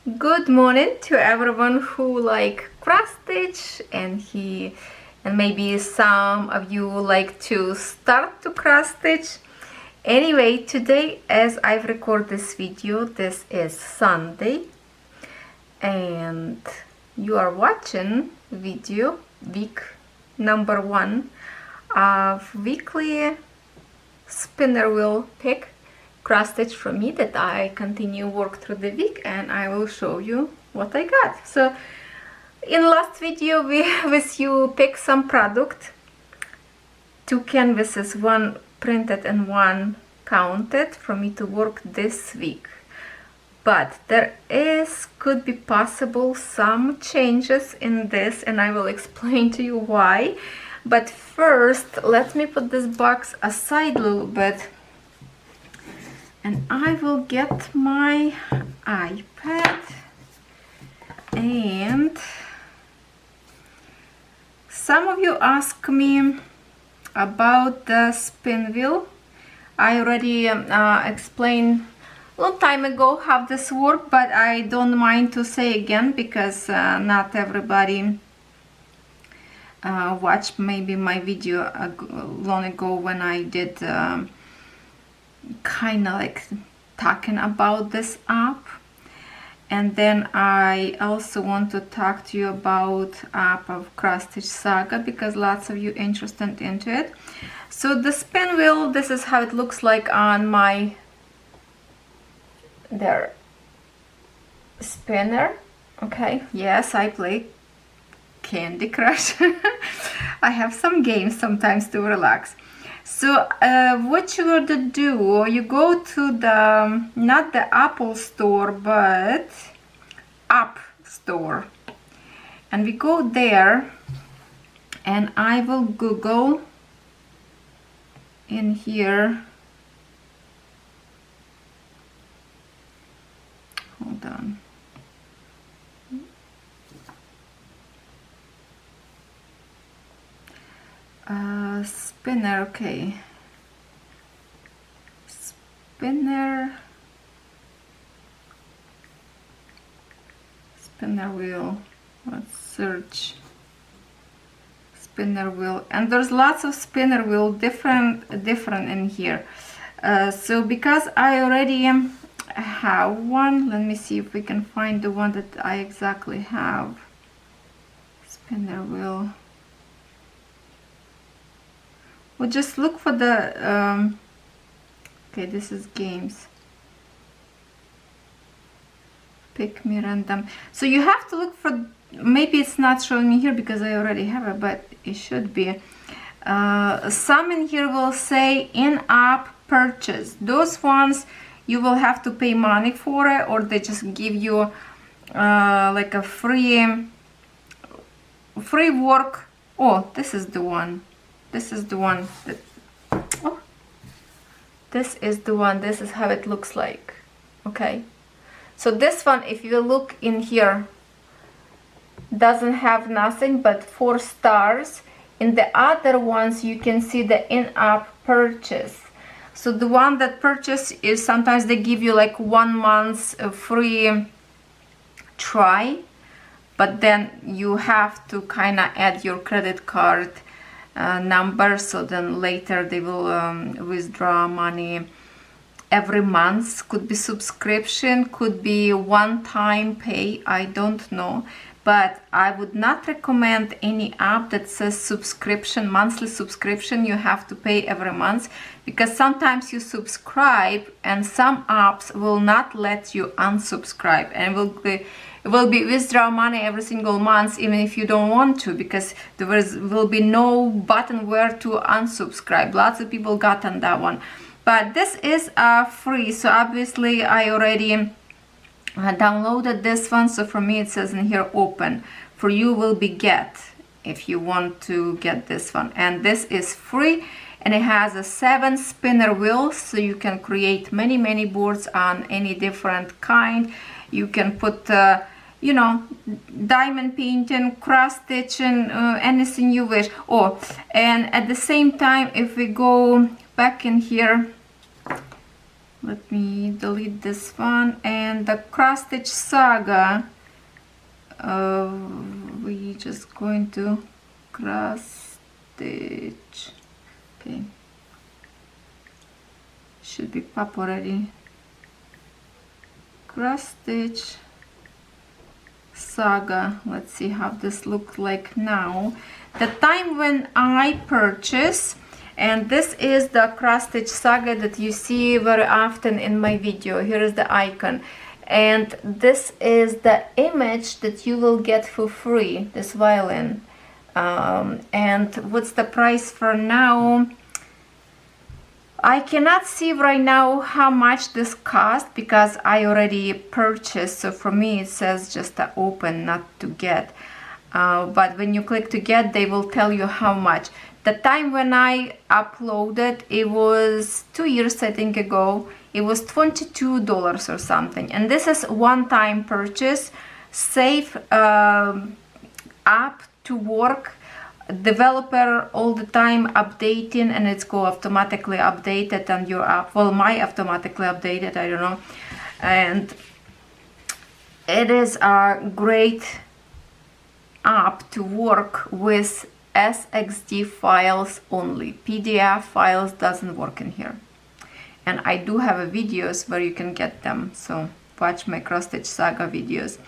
Good morning to everyone who like cross stitch and maybe some of you like to start to cross stitch. Anyway, today as I've recorded this video, this is Sunday and you are watching video week number 1 of weekly spinner wheel pick cross stitch from me that I continue work through the week, and I will show you what I got. So in last video we with you pick some product, 2 canvases, 1 printed and 1 counted for me to work this week, but there could be possible some changes in this and I will explain to you why. But first let me put this box aside a little bit and I will get my iPad. And some of you ask me about the spin wheel. I already explained a long time ago how this works, but I don't mind to say again because not everybody watched maybe my video long ago when I did kind of like talking about this app. And then I also want to talk to you about app of Cross Stitch Saga because lots of you interested into it. So the spin wheel, this is how it looks like on my spinner. Okay, yes, I play Candy Crush. I have some games sometimes to relax. So what you got to do, you go to the, not the Apple store, but App Store. And we go there and I will Google in here. Hold on. Spinner, okay. Spinner wheel. Let's search spinner wheel, and there's lots of spinner wheel different in here. So because I already have one, let me see if we can find the one that I exactly have. Spinner wheel. We'll just look for the okay, this is games. Pick me random. So you have to look for, maybe it's not showing me here because I already have it, but it should be. Some in here will say in-app purchase. Those ones you will have to pay money for it, or they just give you like a free work. Oh, this is the one. This is the one that, oh, this is the one, this is how it looks like. Okay, so this one, if you look in here, doesn't have nothing but 4 stars. In the other ones you can see the in-app purchase. So the one that purchase is, sometimes they give you like 1 month's free try, but then you have to kind of add your credit card number, so then later they will withdraw money every month. Could be subscription, could be one-time pay, I don't know, but I would not recommend any app that says subscription, monthly subscription, you have to pay every month, because sometimes you subscribe and some apps will not let you unsubscribe and will be withdraw money every single month even if you don't want to, because there will be no button where to unsubscribe. Lots of people got on that one, but this is free. So obviously I already downloaded this one, so for me it says in here open. For you will be get if you want to get this one, and this is free, and it has a 7 spinner wheels, so you can create many boards on any different kind. You can put you know, diamond painting, cross stitching, anything you wish. Oh, and at the same time, if we go back in here, let me delete this one. And the Cross Stitch Saga, we just going to cross stitch. Okay, should be pop already. Cross stitch Saga. Let's see how this looks like now. The time when I purchase, and this is the Cross Stitch Saga that you see very often in my video. Here is the icon, and this is the image that you will get for free, this violin. And what's the price for now? I cannot see right now how much this cost because I already purchased, so for me it says just to open, not to get. But when you click to get, they will tell you how much. The time when I uploaded, it was 2 years I think ago, it was $22 or something. And this is one-time purchase, safe app to work, developer all the time updating, and it's go automatically updated on your app. Well, my automatically updated, I don't know. And it is a great app to work with SXD files only. PDF files doesn't work in here. And I do have videos where you can get them, so watch my Cross Stitch Saga videos.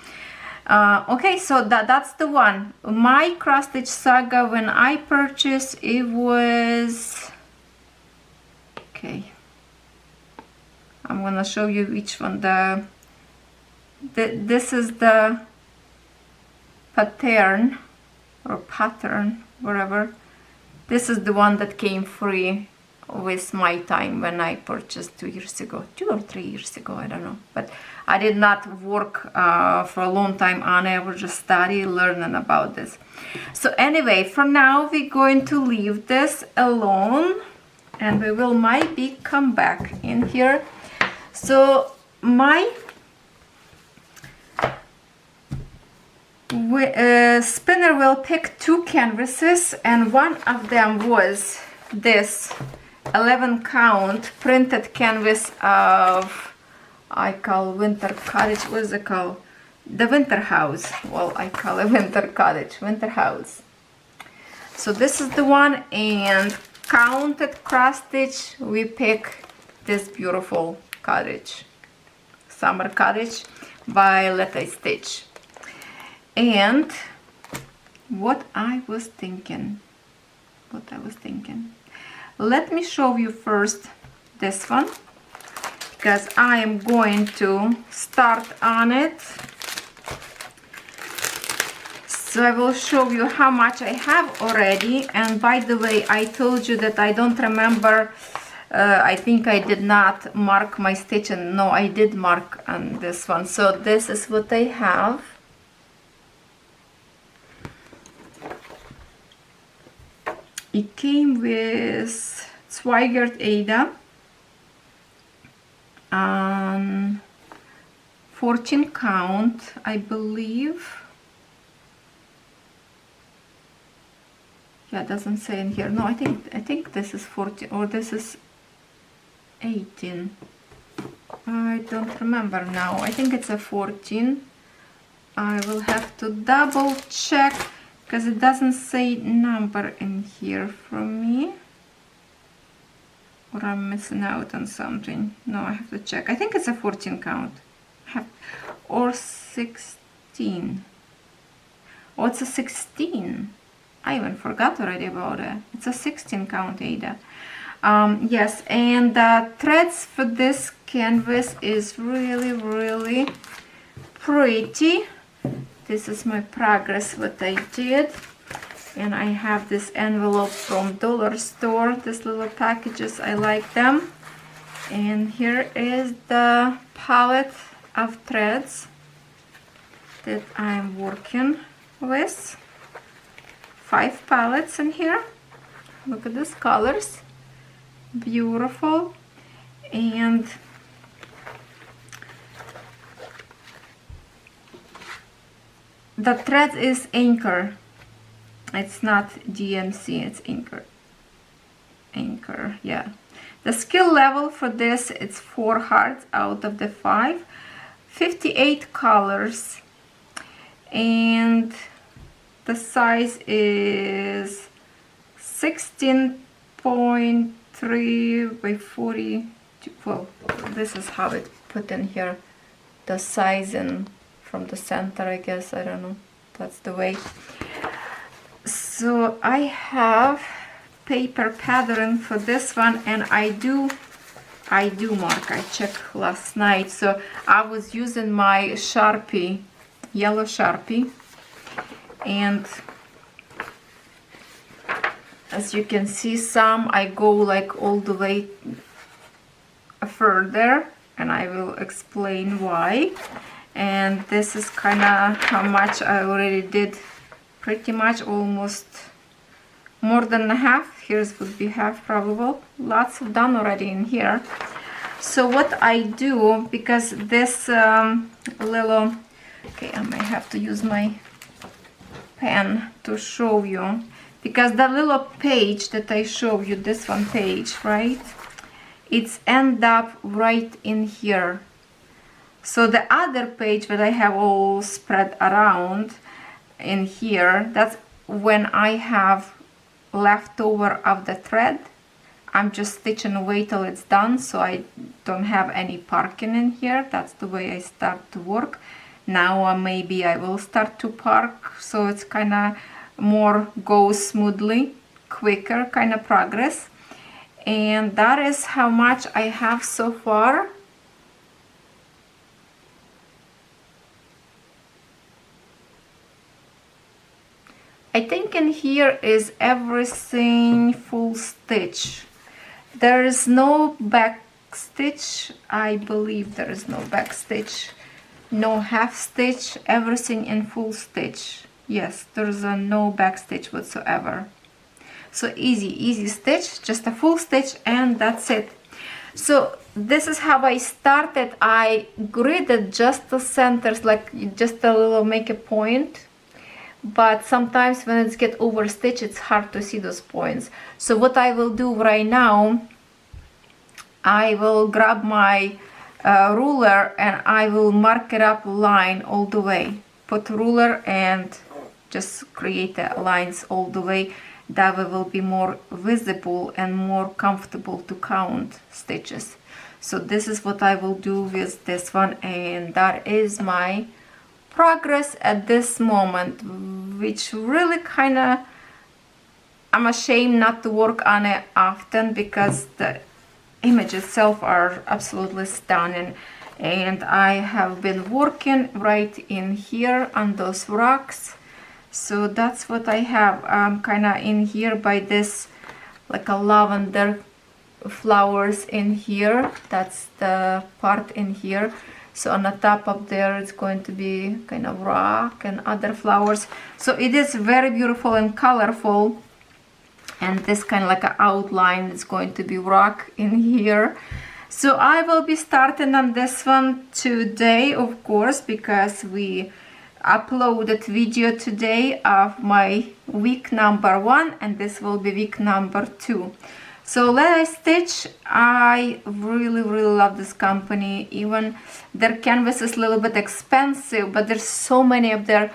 Okay, so that's the one. My Cross Stitch Saga, when I purchased, it was, okay, I'm gonna show you which one. This is the pattern, or pattern, whatever. This is the one that came free with my time when I purchased 2 years ago, 2 or 3 years ago, I don't know. But I did not work for a long time on it. I was just studying, learning about this. So anyway, for now we're going to leave this alone, and we will maybe come back in here. So my spinner will pick 2 canvases, and one of them was this 11 count printed canvas of, I call Winter Cottage. What is it called? The Winter House. Well, I call it Winter Cottage, Winter House. So this is the one, and counted cross stitch, we pick this beautiful cottage, Summer Cottage by Letty Stitch. And what I was thinking, let me show you first this one, because I am going to start on it. So I will show you how much I have already. And by the way, I told you that I don't remember, I think I did not mark my stitch, and no, I did mark on this one. So this is what I have. It came with Zweigert Ada, 14 count, I believe. Yeah, it doesn't say in here. No, I think this is 14, or this is 18. I don't remember now. I think it's a 14. I will have to double check, because it doesn't say number in here for me. Or I'm missing out on something. No, I have to check. I think it's a 14 count. Or 16. Oh, it's a 16. I even forgot already about it. It's a 16 count Ada. Yes, and the threads for this canvas is really, really pretty. This is my progress, what I did. And I have this envelope from dollar store, these little packages, I like them. And here is the palette of threads that I'm working with. 5 palettes in here. Look at these colors, beautiful. And the thread is Anchor. It's not DMC, it's Anchor. Anchor, yeah. The skill level for this, it's 4 hearts out of the 5, 58 colors, and the size is 16.3 by 40. Well, this is how it put in here, the size in from the center, I guess. I don't know, that's the way. So I have paper pattern for this one, and I do mark. I checked last night, so I was using my Sharpie, yellow Sharpie, and as you can see, some I go like all the way further, and I will explain why. And this is kind of how much I already did, pretty much almost more than a half. Here's would be half probable. Lots of done already in here. So what I do, because this little, okay, I may have to use my pen to show you, because the little page that I show you, this one page, right, it's end up right in here. So the other page that I have all spread around in here, that's when I have leftover of the thread. I'm just stitching away till it's done, so I don't have any parking in here. That's the way I start to work. Now maybe I will start to park, so it's kind of more goes smoothly, quicker kind of progress. And that is how much I have so far. I think in here is everything full stitch. There is no back stitch. I believe there is no back stitch, no half stitch, everything in full stitch. Yes, there's no back stitch whatsoever. So easy stitch, just a full stitch, and that's it. So this is how I started. I gridded just the centers, like just a little, make a point. But sometimes when it's get overstitched, it's hard to see those points. So what I will do right now, I will grab my ruler and I will mark it up line all the way. Put ruler and just create the lines all the way. That way will be more visible and more comfortable to count stitches. So this is what I will do with this one, and that is my progress at this moment, which really kind of, I'm ashamed not to work on it often because the images itself are absolutely stunning. And I have been working right in here on those rocks. So that's what I have. I'm kind of in here by this like a lavender flowers in here. That's the part in here. So on the top up there, it's going to be kind of rock and other flowers. So it is very beautiful and colorful. And this kind of like an outline is going to be rock in here. So I will be starting on this one today, of course, because we uploaded video today of my week number 1, and this will be week number 2. So let us stitch. I really love this company. Even their canvas is a little bit expensive, but there's so many up there.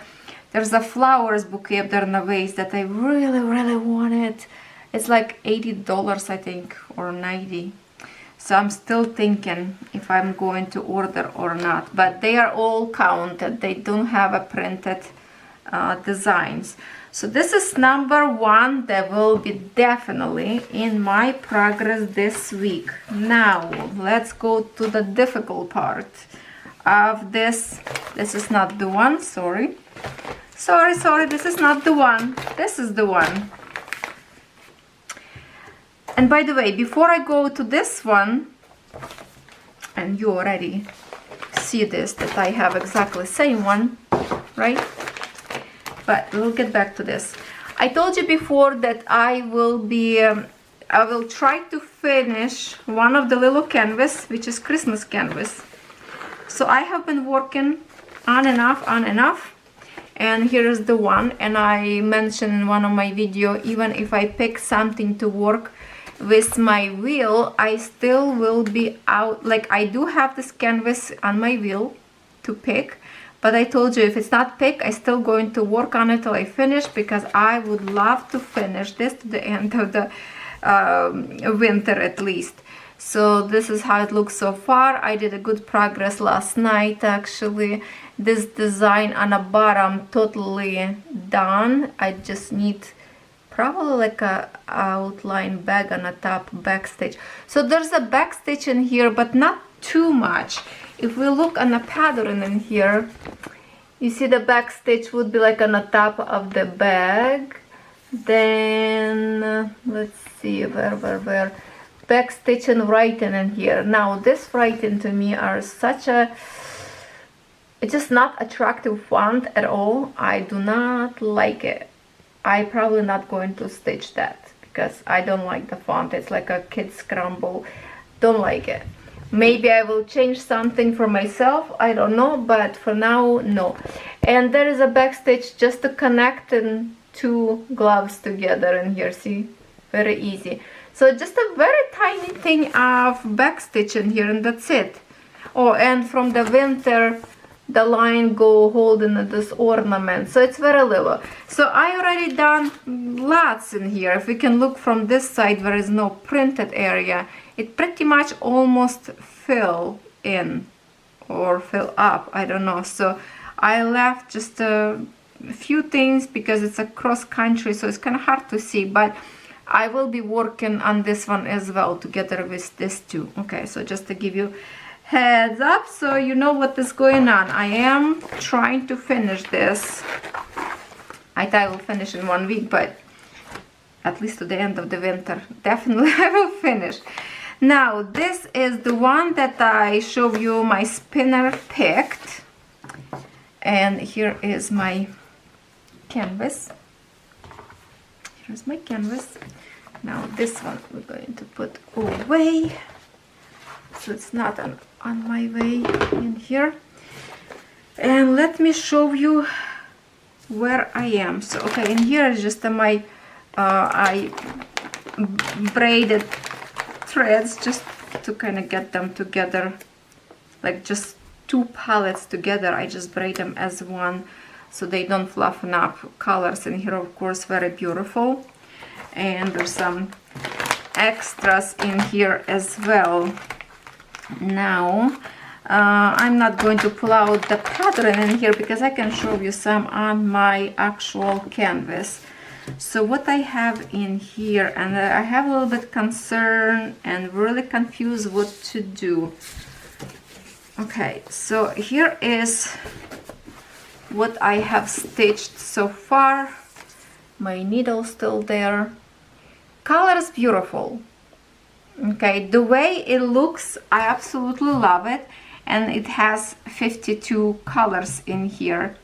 There's a flowers bouquet up there in the vase that I really wanted. It's like $80, I think, or $90. So I'm still thinking if I'm going to order or not. But they are all counted. They don't have a printed designs. So this is number 1 that will be definitely in my progress this week. Now let's go to the difficult part of this. This is not the one, sorry, this is not the one. This is the one. And by the way, before I go to this one, and you already see this, that I have exactly the same one, right? But we'll get back to this. I told you before that I will try to finish one of the little canvas, which is Christmas canvas. So I have been working on and off, and here is the one. And I mentioned in one of my videos, even if I pick something to work, with my wheel, I still will be out, like I do have this canvas on my wheel to pick, but I told you if it's not picked, I still going to work on it till I finish, because I would love to finish this to the end of the winter at least. So this is how it looks so far. I did a good progress last night actually. This design on the bottom totally done. I just need probably like a outline bag on the top, backstitch. So there's a backstitch in here, but not too much. If we look on the pattern in here, you see the backstitch would be like on the top of the bag. Then let's see where backstitch and writing in here. Now this writing to me are such a, it's just not attractive font at all. I do not like it. I probably not going to stitch that because I don't like the font. It's like a kid scramble. Don't like it. Maybe I will change something for myself, I don't know, but for now, no. And there is a backstitch just to connect and two gloves together in here, see? Very easy. So just a very tiny thing of backstitch in here, and that's it. Oh, and from the winter, the line go holding this ornament, so it's very little. So I already done lots in here. If we can look from this side, there is no printed area. It pretty much almost fill in or fill up, I don't know. So I left just a few things because it's a cross country, so it's kind of hard to see, but I will be working on this one as well together with this too. Okay, so just to give you heads up so you know what is going on. I am trying to finish this. I thought I will finish in 1 week, but at least to the end of the winter definitely I will finish. Now this is the one that I show you my spinner picked, and here is my canvas. Here's my canvas. Now this one we're going to put away, so it's not on my way in here. And let me show you where I am. So okay, in here is just my I braided threads just to kind of get them together, like just 2 pallets together. I just braid them as one so they don't fluffen up. Colors in here, of course, very beautiful. And there's some extras in here as well. Now I'm not going to pull out the pattern in here because I can show you some on my actual canvas. So what I have in here, and I have a little bit concerned and really confused what to do. Okay, so here is what I have stitched so far. My needle still there. Color is beautiful. Okay, the way it looks, I absolutely love it, and it has 52 colors in here.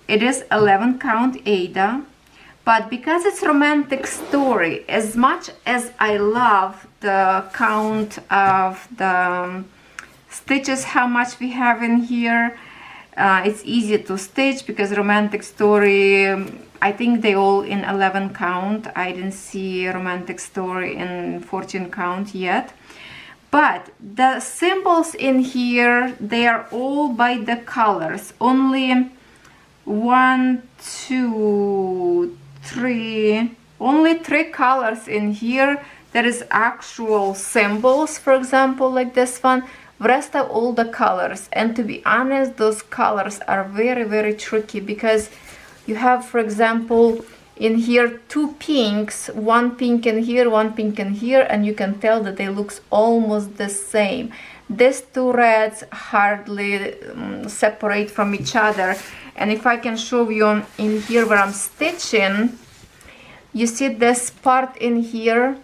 It is 11 count Ada, but because it's romantic story, as much as I love the count of the stitches, how much we have in here, it's easy to stitch because romantic story, I think they all in 11 count. I didn't see romantic story in 14 count yet. But the symbols in here, they are all by the colors. Only 1, 2, 3, only 3 colors in here. There is actual symbols, for example, like this one. The rest of all the colors. And to be honest, those colors are very, very tricky because you have, for example, in here 2 pinks, 1 pink in here, 1 pink in here, and you can tell that they look almost the same. These 2 reds hardly separate from each other. And if I can show you in here where I'm stitching, you see this part in here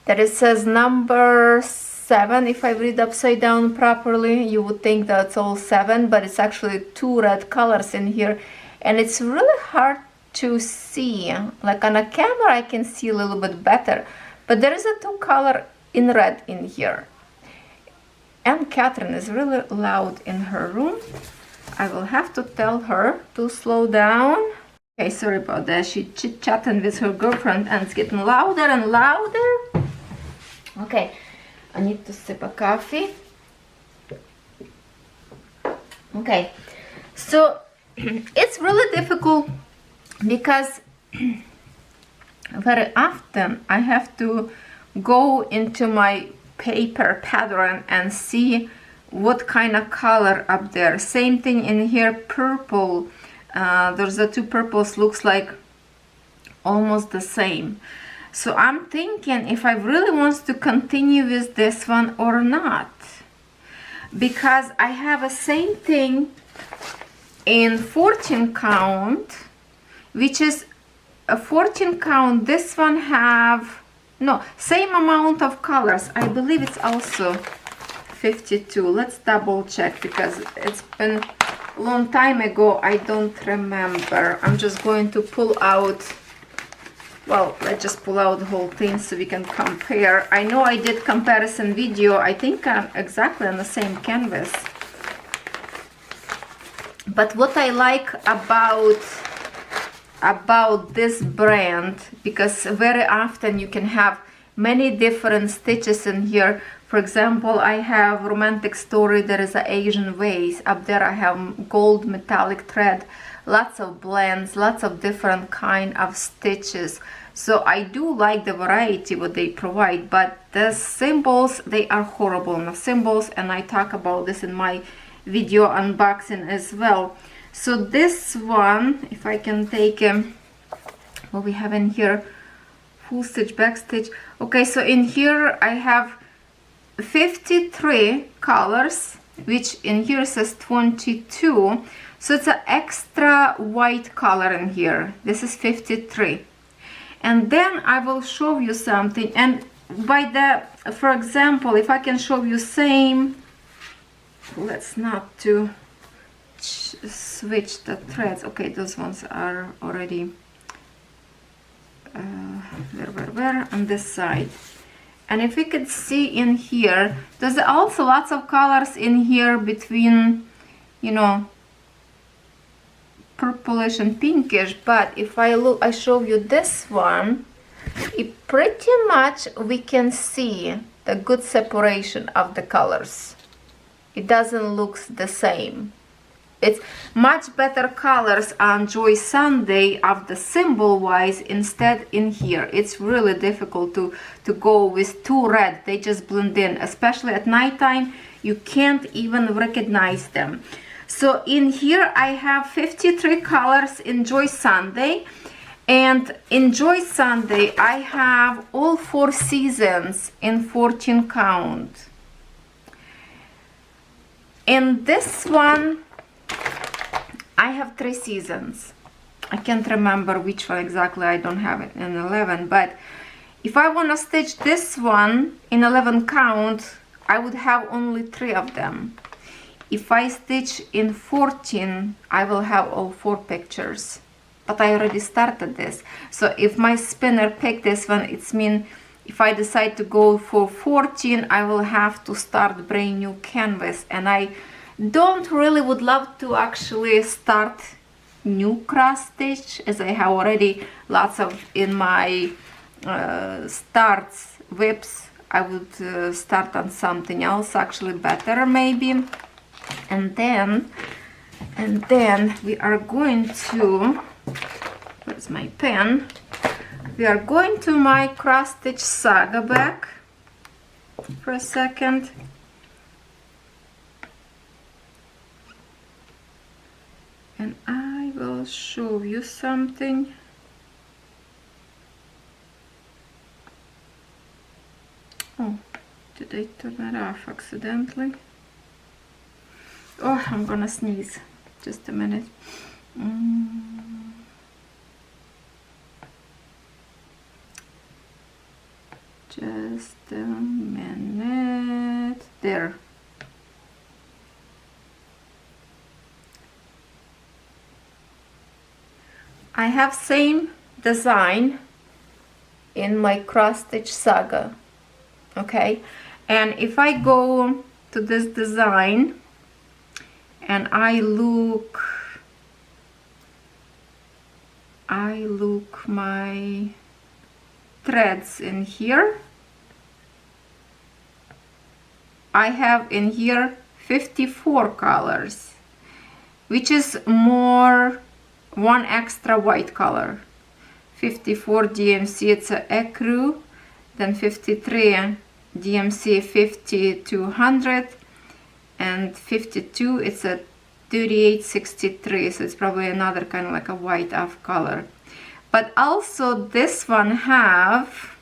that it says number 7. If I read upside down properly, you would think that's all 7, but it's actually 2 red colors in here, and it's really hard to see. Like on a camera I can see a little bit better, but there is a 2 color in red in here. And Catherine is really loud in her room. I will have to tell her to slow down. Okay, sorry about that. She chit-chatting with her girlfriend and it's getting louder and louder. Okay, I need to sip a coffee. Okay, so it's really difficult because very often I have to go into my paper pattern and see what kind of color up there. Same thing in here, purple. There's the two purples, looks like almost the same. So I'm thinking if I really want to continue with this one or not, because I have a same thing in 14 count, which is a 14 count. This one have no same amount of colors. I believe it's also 52. Let's double check because it's been a long time ago. I don't remember. I'm just going to pull out, well, let's just pull out the whole thing so we can compare. I know I did comparison video, I think I'm exactly on the same canvas. But what I like about this brand, because very often you can have many different stitches in here. For example, I have romantic story, there is an Asian vase. Up there I have gold metallic thread, lots of blends, lots of different kind of stitches. So I do like the variety what they provide, but the symbols, they are horrible in the symbols, and I talk about this in my video unboxing as well. So this one, if I can take what we have in here, full stitch, back stitch. Okay, so in here I have 53 colors, which in here says 22. So it's an extra white color in here. This is 53. And then I will show you something. And by the, for example, if I can show you same, let's not to switch the threads. Okay, those ones are already where on this side. And if we could see in here, there's also lots of colors in here between, you know, purplish and pinkish. But if I look, I show you this one, it pretty much we can see the good separation of the colors. It doesn't look the same. It's much better colors on Joy Sunday of the symbol wise. Instead in here it's really difficult to go with two red. They just blend in, especially at nighttime. You can't even recognize them. So in here I have 53 colors in Joy Sunday, and in Joy Sunday I have all 4 seasons in 14 count. In this one I have 3 seasons. I can't remember which one exactly, I don't have it in 11, but if I want to stitch this one in 11 count, I would have only 3 of them. If I stitch in 14, I will have all 4 pictures. But I already started this. So if my spinner picked this one, it's mean if I decide to go for 14, I will have to start brand new canvas. And I don't really would love to actually start new cross stitch, as I have already lots of in my starts whips. I would start on something else actually better maybe. And then we are going to, where's my pen, we are going to my cross stitch saga back for a second. And I will show you something. Oh, did I turn it off accidentally? Oh, I'm gonna sneeze. Just a minute. Just a minute. There. I have same design in my cross stitch saga. Okay, and if I go to this design and I look look my threads in here, I have in here 54 colors, which is more one extra white color. 54 DMC, it's a ecru, then 53 DMC 5200, and 52 it's a 3863, so it's probably another kind of like a white off color. But also this one have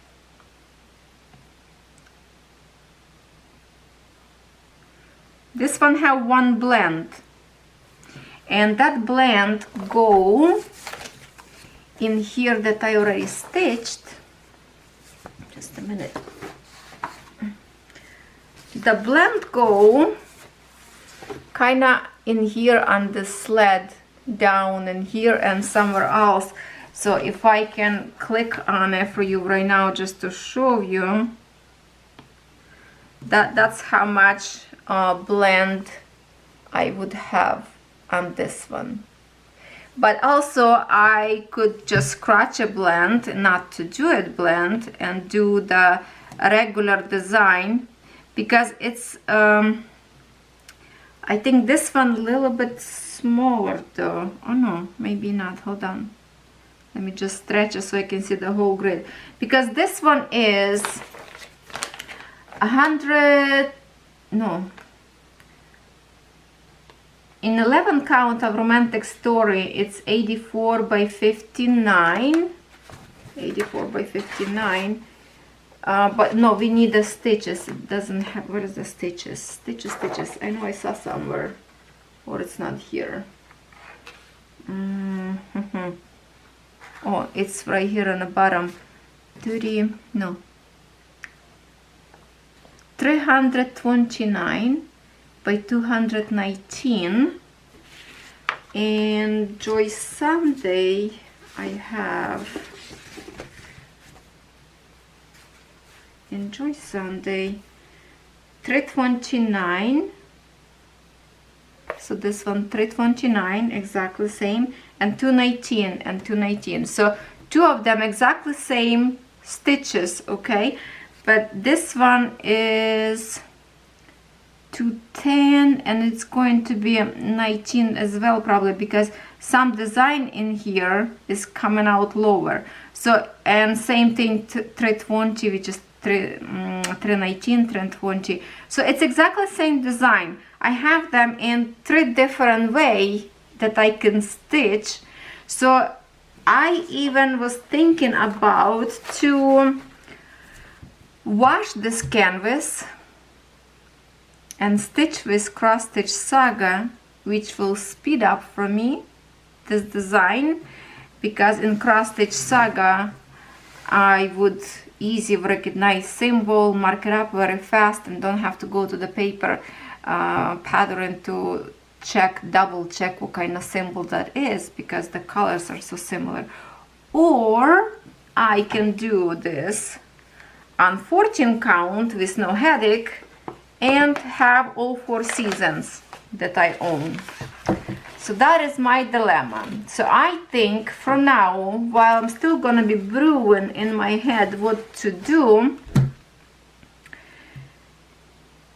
one blend, and that blend go in here that I already stitched. Just a minute. The blend go kinda in here on the sled, down in here and somewhere else. So if I can click on it for you right now just to show you, that's how much blend I would have on this one. But also I could just scratch a blend, not to do it blend, and do the regular design, because it's I think this one a little bit smaller though. Oh no, maybe not. Hold on. Let me just stretch it so I can see the whole grid. Because this one is 100, no. In 11 count of romantic story, it's 84 by 59. 84 by 59. But no, we need the stitches. It doesn't have, where is the stitches? Stitches. I know I saw somewhere, or it's not here. Oh, it's right here on the bottom. 329 by 219. And Joy Sunday, I have. Enjoy Sunday 329, so this one 329, exactly same, and 219 and 219, so two of them exactly same stitches, okay? But this one is 210 and it's going to be 19 as well, probably, because some design in here is coming out lower. So, and same thing, 320, which is 319, 320. So it's exactly the same design. I have them in 3 different ways that I can stitch. So I even was thinking about to wash this canvas and stitch with Cross Stitch Saga, which will speed up for me this design, because in Cross Stitch Saga I would easy recognize symbol, mark it up very fast, and don't have to go to the paper pattern to double check what kind of symbol that is, because the colors are so similar. Or I can do this on 14 count with no headache and have all 4 seasons that I own. So that is my dilemma. So I think for now, while I'm still gonna be brewing in my head what to do,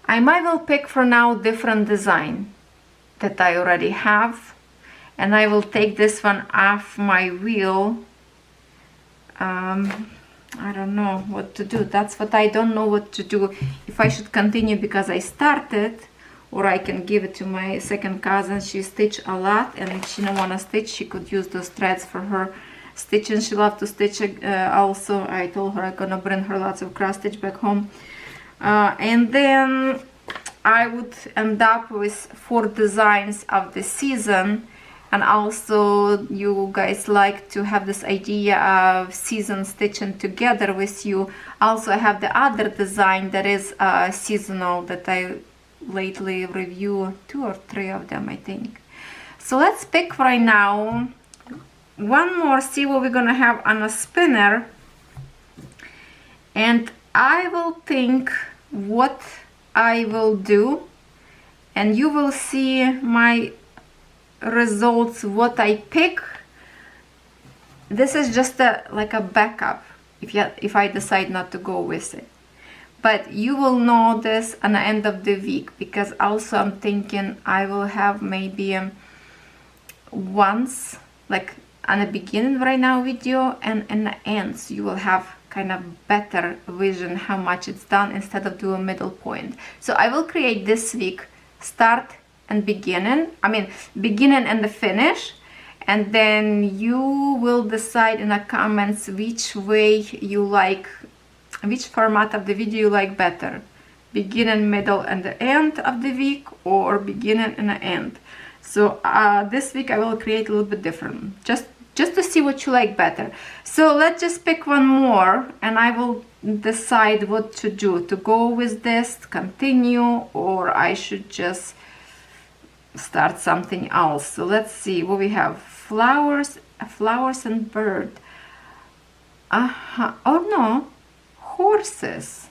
I might well pick for now different design that I already have, and I will take this one off my wheel. I don't know what to do. That's what I don't know what to do. If I should continue because I started, or I can give it to my second cousin. She stitched a lot, and if she don't want to stitch, she could use those threads for her stitching. She loves to stitch also. I told her I'm gonna bring her lots of cross stitch back home. And then I would end up with 4 designs of the season. And also you guys like to have this idea of season stitching together with you. Also I have the other design that is seasonal that I lately review, 2 or 3 of them, I think. So let's pick right now one more, see what we're gonna have on a spinner, and I will think what I will do, and you will see my results, what I pick this is just like a backup if I decide not to go with it. But you will know this at the end of the week, because also I'm thinking I will have maybe once, like on the beginning right now video, and in the end, so you will have kind of better vision how much it's done instead of doing middle point. So I will create this week start and beginning, beginning and the finish, and then you will decide in the comments which way you like, which format of the video you like better, beginning, middle, and the end of the week, or beginning and the end. So this week I will create a little bit different, just to see what you like better. So let's just pick one more, and I will decide what to do, to go with this, continue, or I should just start something else. So let's see what we have. Flowers and bird. Oh no, horses.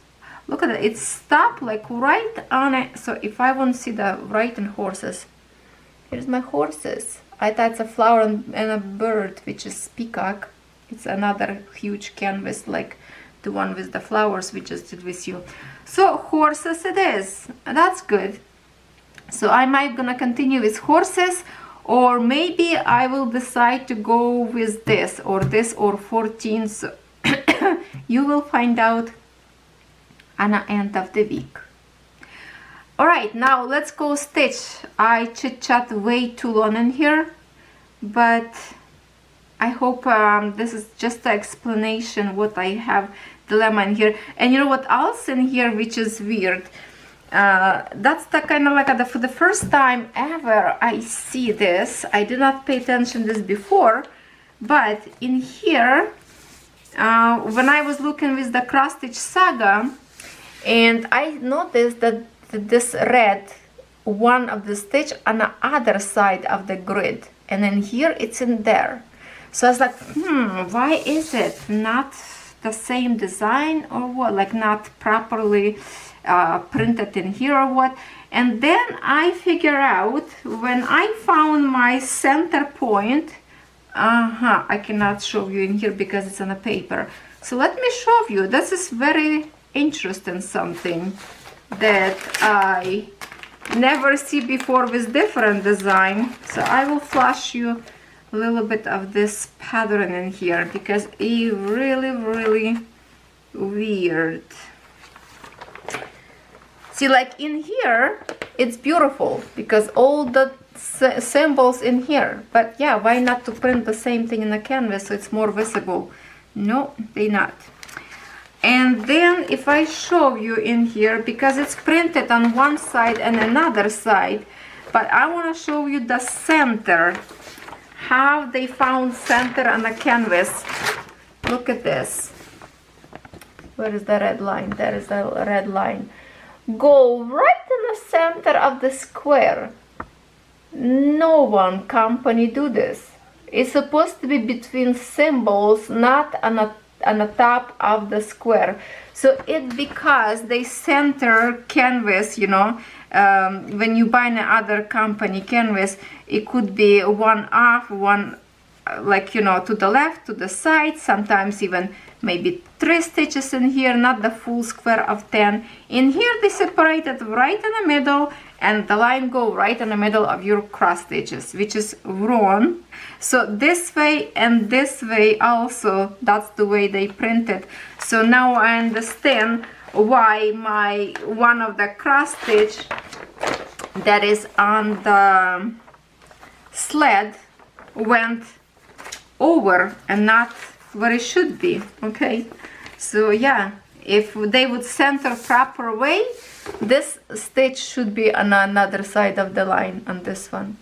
Look at it, it's stopped like right on it. So if I want to see the right in horses, here's my horses. I thought it's a flower and a bird, which is peacock. It's another huge canvas like the one with the flowers we just did with you. So horses it is. That's good. So I might gonna continue with horses, or maybe I will decide to go with this or 14. So you will find out at the end of the week. Alright, now let's go stitch. I chit-chat way too long in here, but I hope this is just an explanation what I have dilemma in here. And you know what else in here which is weird? That's the kind of like for the first time ever I see this. I did not pay attention this before, but in here when I was looking with the cross stitch saga, and I noticed that this red one of the stitch on the other side of the grid, and then here it's in there. So I was like, why is it not the same design or what, like not properly printed in here or what? And then I figure out when I found my center point, I cannot show you in here because it's on a paper. So let me show you. This is very interesting, something that I never see before with different design. So I will flash you a little bit of this pattern in here because it's really weird. See, like in here it's beautiful because all the symbols in here, but yeah, why not to print the same thing in the canvas so it's more visible? No, they not. And then if I show you in here, because it's printed on one side and another side, but I want to show you the center, how they found center on the canvas. Look at this. Where is the red line? There is the red line. Go right in the center of the square. No one company do this. It's supposed to be between symbols, not on the top of the square. So it's because they center canvas, you know, when you buy another company canvas, it could be one off, one like, you know, to the left, to the side, sometimes even maybe 3 stitches in here, not the full square of 10. In here they separate it right in the middle, and the line go right in the middle of your cross stitches, which is wrong. So this way and this way also, that's the way they print it. So now I understand why my one of the cross stitch that is on the sled went over and not where it should be. Okay, so yeah, if they would center proper way, this stitch should be on another side of the line on this one.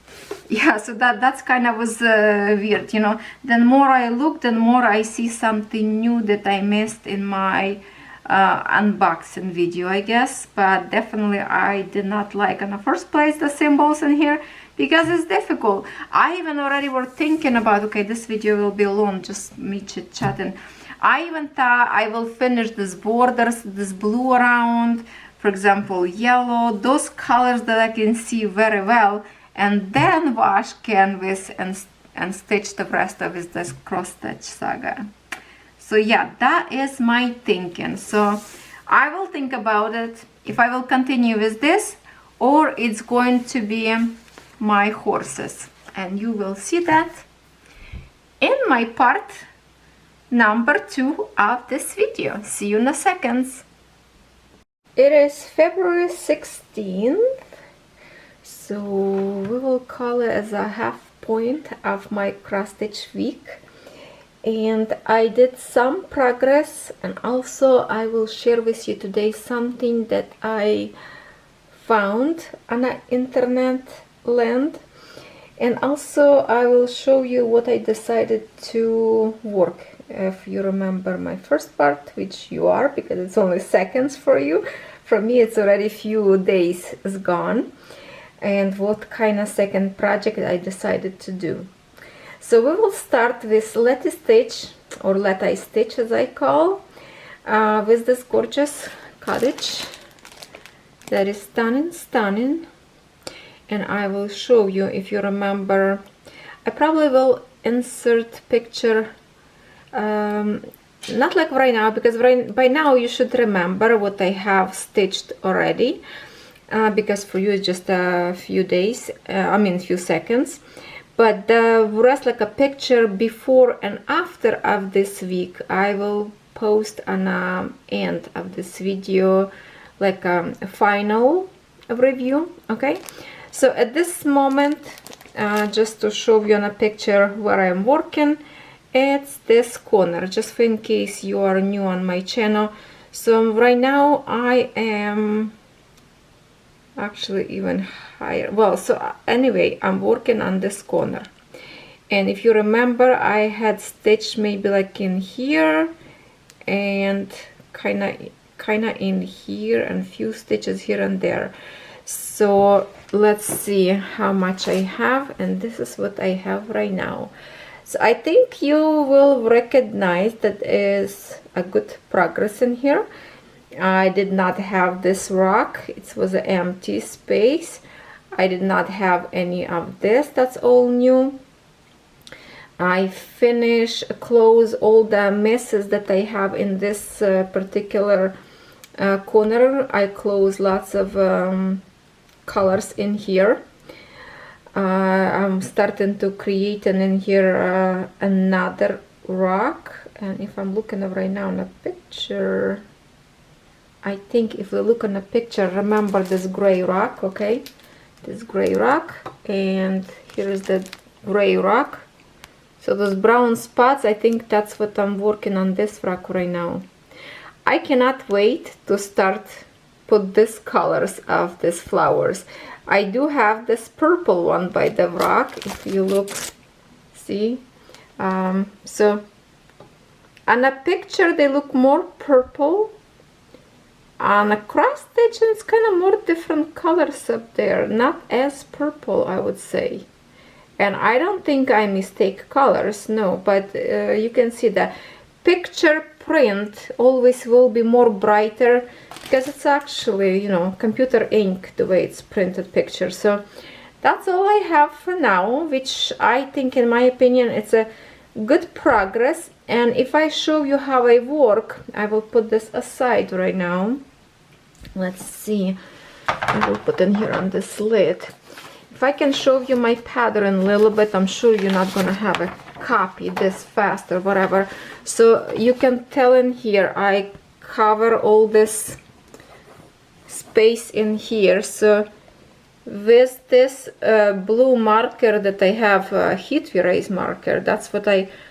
Yeah, so that's kind of was weird, you know. Then more I look, then more I see something new that I missed in my unboxing video, I guess. But definitely I did not like in the first place the symbols in here because it's difficult. I even already were thinking about, okay, this video will be long, just me chit-chatting. I even thought I will finish this borders, this blue around, for example, yellow, those colors that I can see very well, and then wash canvas and and stitch the rest of it this cross stitch saga. So yeah, that is my thinking. So I will think about it if I will continue with this or it's going to be my horses, and you will see that in my part number 2 of this video. See you in a second. It is February 16th, so we will call it as a half point of my cross stitch week. And I did some progress, and also I will share with you today something that I found on the internet land, and also I will show you what I decided to work. If you remember my first part, which you are, because it's only seconds for you, for me it's already few days is gone, and what kind of second project I decided to do. So we will start with Letty stitch, or Letty stitch as I call, with this gorgeous cottage that is stunning. And I will show you, if you remember, I probably will insert picture, not like right now, because by now you should remember what I have stitched already, because for you it's just a few days, I mean few seconds. But the rest, like a picture before and after of this week, I will post on the end of this video, like a final review. Okay, so at this moment, just to show you on a picture where I'm working, it's this corner, just for in case you are new on my channel. So right now I am actually even higher. Well, so anyway, I'm working on this corner, and if you remember, I had stitched maybe like in here and kind of in here, and few stitches here and there. So let's see how much I have, and this is what I have right now. So I think you will recognize that is a good progress in here. I did not have this rock, it was an empty space. I did not have any of this, that's all new. I finish close all the messes that I have in this particular corner. I close lots of colors in here. I'm starting to create in here another rock, and if I'm looking right now in a picture, I think if we look on a picture, remember this gray rock, okay? This gray rock, and here is the gray rock. So those brown spots, I think that's what I'm working on this rock right now. I cannot wait to start put these colors of these flowers. I do have this purple one by the rock, if you look, see? So on a picture they look more purple. On a cross stitch it's kind of more different colors up there, not as purple, I would say. And I don't think I mistake colors, no, but you can see the picture print always will be more brighter, because it's actually, you know, computer ink the way it's printed picture. So that's all I have for now, which I think, in my opinion, it's a good progress. And if I show you how I work, I will put this aside right now. Let's see, I will put in here on this lid. If I can show you my pattern a little bit, I'm sure you're not gonna have a copy this fast or whatever. So you can tell in here I cover all this space in here. So with this blue marker that I have, heat erase marker, that's what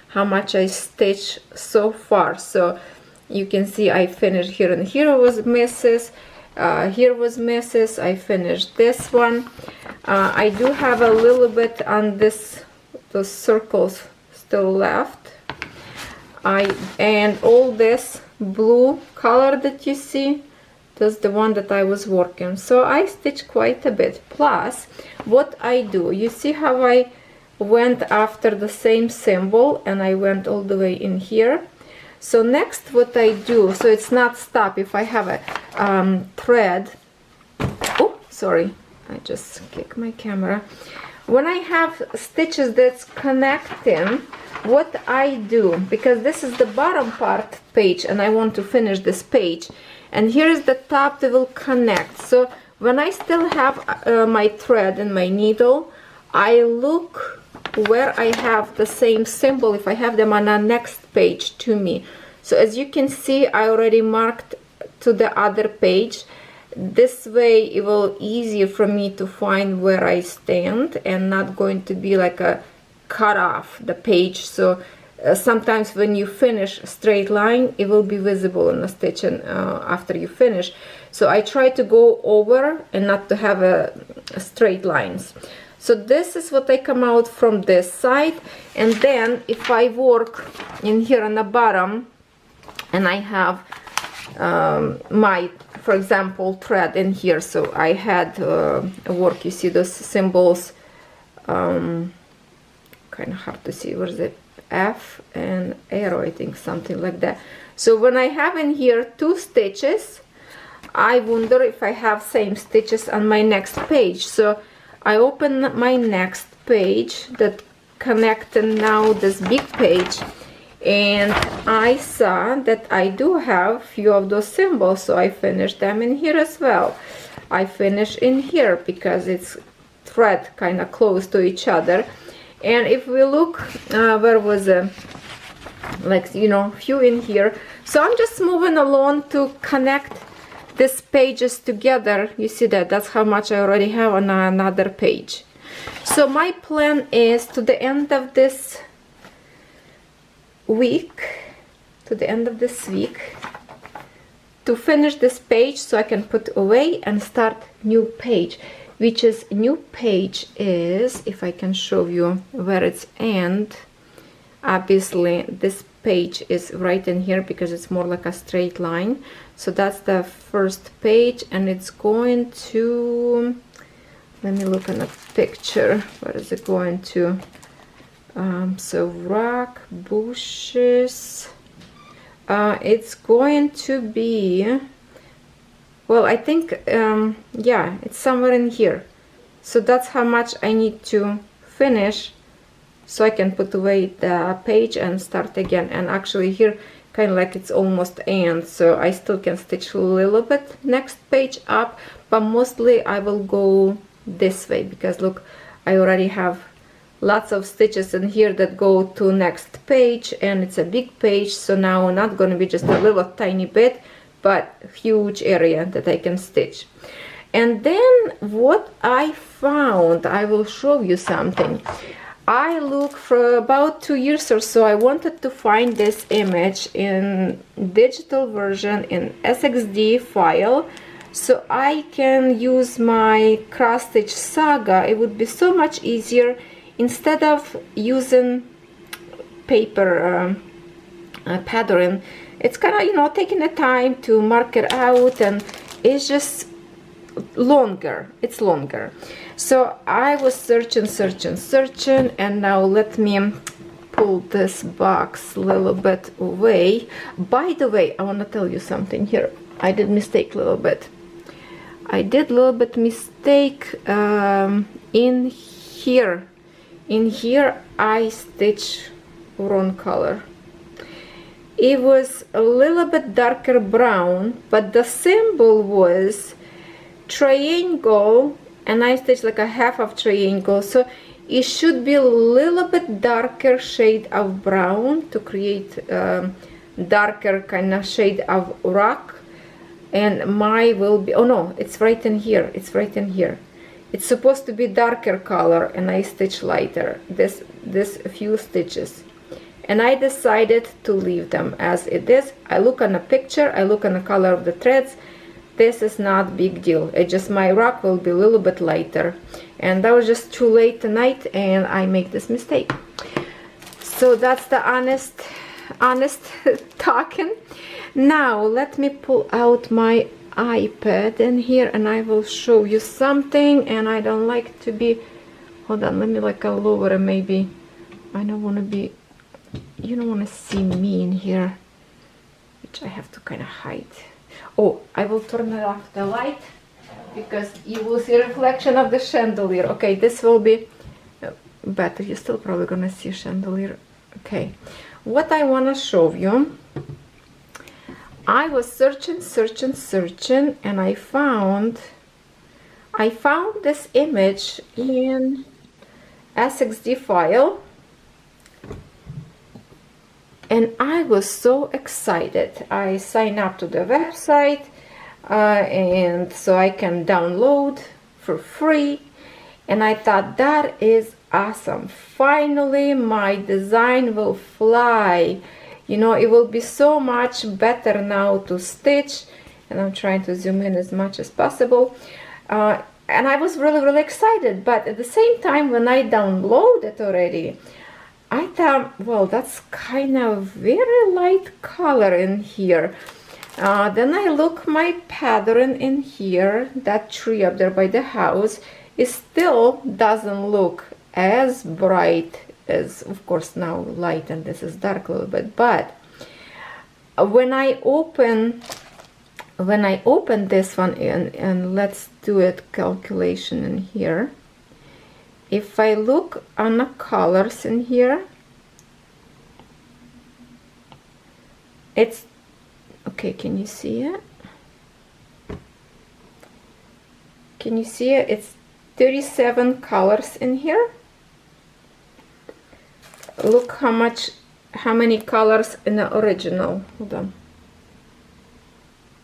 how much I stitch so far. So you can see I finished here, and here was misses, here was misses. I finished this one. I do have a little bit on those circles still left. And all this blue color that you see, that's the one that I was working. So I stitch quite a bit. Plus what I do, you see how I went after the same symbol, and I went all the way in here. So next what I do, so it's not stop, if I have a thread, oh sorry, I just kicked my camera. when I have stitches that's connecting, what I do, because this is the bottom part page and I want to finish this page, and here is the top that will connect. So when I still have my thread and my needle, I look where I have the same symbol, if I have them on the next page to me. So as you can see, I already marked to the other page. This way it will easier for me to find where I stand and not going to be like a cut off the page. So sometimes when you finish a straight line, it will be visible in the stitch and after you finish. So I try to go over and not to have a straight lines. So this is what I come out from this side, and then if I work in here on the bottom and I have my, for example, thread in here, so I had work, you see those symbols, kind of hard to see, where's the F and arrow, I think, something like that. So when I have in here 2 stitches, I wonder if I have same stitches on my next page. So I open my next page that connected now this big page, and I saw that I do have few of those symbols, so I finished them in here as well. I finish in here because it's thread kind of close to each other. And if we look, where was a like, you know, few in here, so I'm just moving along to connect these pages together. You see that that's how much I already have on another page. So my plan is to the end of this week, to finish this page so I can put away and start new page, which is new page is, if I can show you where it's end, obviously this page is right in here because it's more like a straight line. So that's the first page, and it's going to, let me look at a picture, where is it going to, so rock, bushes, it's going to be, well, I think, yeah, it's somewhere in here. So that's how much I need to finish so I can put away the page and start again. And actually here kind of like it's almost end, so I still can stitch a little bit next page up, but mostly I will go this way because look, I already have lots of stitches in here that go to next page, and it's a big page, so now not going to be just a little tiny bit, but huge area that I can stitch. And then what I found, I will show you something. I looked for about 2 years or so. I wanted to find this image in digital version in SXD file so I can use my cross stitch saga. It would be so much easier instead of using paper pattern. It's kind of, you know, taking the time to mark it out, and it's just longer, it's longer. So I was searching, and now let me pull this box a little bit away. By the way, I want to tell you something here. I did mistake a little bit. I did a little bit mistake in here. In here I stitch wrong color. It was a little bit darker brown, but the symbol was triangle, and I stitched like a half of triangle, so it should be a little bit darker shade of brown to create darker kind of shade of rock. And my will be, oh no, it's right in here, it's right in here. It's supposed to be darker color, and I stitch lighter this few stitches, and I decided to leave them as it is. I look on a picture, I look on the color of the threads. This is not big deal. It just, my rock will be a little bit lighter, and that was just too late tonight and I make this mistake. So that's the honest talking. Now let me pull out my iPad in here and I will show you something. And I don't like to be, hold on, let me like a lower, maybe. I don't want to be, you don't want to see me in here, which I have to kind of hide. Oh, I will turn it off the light because you will see a reflection of the chandelier. Okay, this will be better. You're still probably gonna see a chandelier. Okay, what I want to show you, I was searching, and I found this image in SXD file, and I was so excited. I signed up to the website, and so I can download for free, and I thought that is awesome. Finally my design will fly. You know, it will be so much better now to stitch, and I'm trying to zoom in as much as possible. And I was really excited, but at the same time, when I downloaded already, I thought, well, that's kind of very light color in here. Then I look my pattern in here, that tree up there by the house, it still doesn't look as bright as, of course, now light and this is dark a little bit. But when I open this one and let's do it calculation in here, if I look on the colors in here, it's okay. Can you see it? Can you see it? It's 37 colors in here. Look how many colors in the original. Hold on.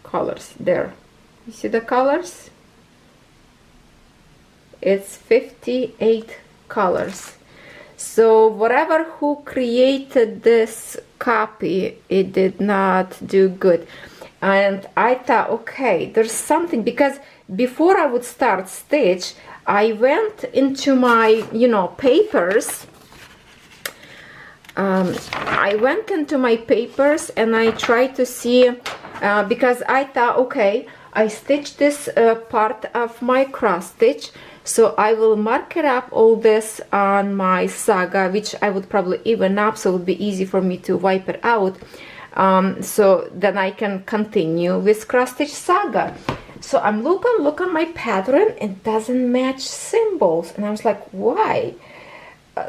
Colors there. You see the colors? It's 58 colors. So whatever who created this copy, it did not do good. And I thought, okay, there's something, because before I would start stitch, I went into my, you know, papers. I went into my papers and I tried to see, because I thought, okay, I stitched this part of my cross stitch, so I will mark it up all this on my saga, which I would probably even up, so it would be easy for me to wipe it out, so then I can continue with cross stitch saga. So I'm look on my pattern, it doesn't match symbols, and I was like, why?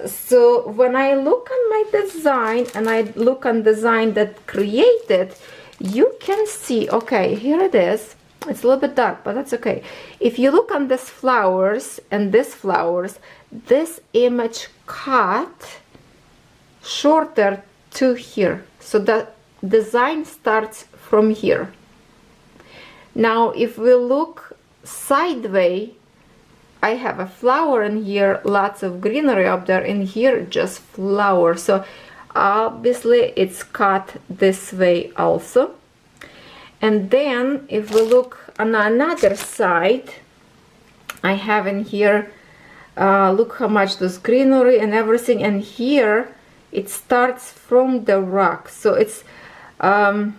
So when I look on my design and I look on design that created, you can see, okay, here it is. It's a little bit dark, but that's okay. If you look on this flowers and this flowers, this image cut shorter to here. So the design starts from here. Now, if we look sideways, I have a flower in here, lots of greenery up there, in here just flower. So obviously it's cut this way also. And then if we look on another side, I have in here, look how much there's greenery and everything, and here it starts from the rock. So it's well,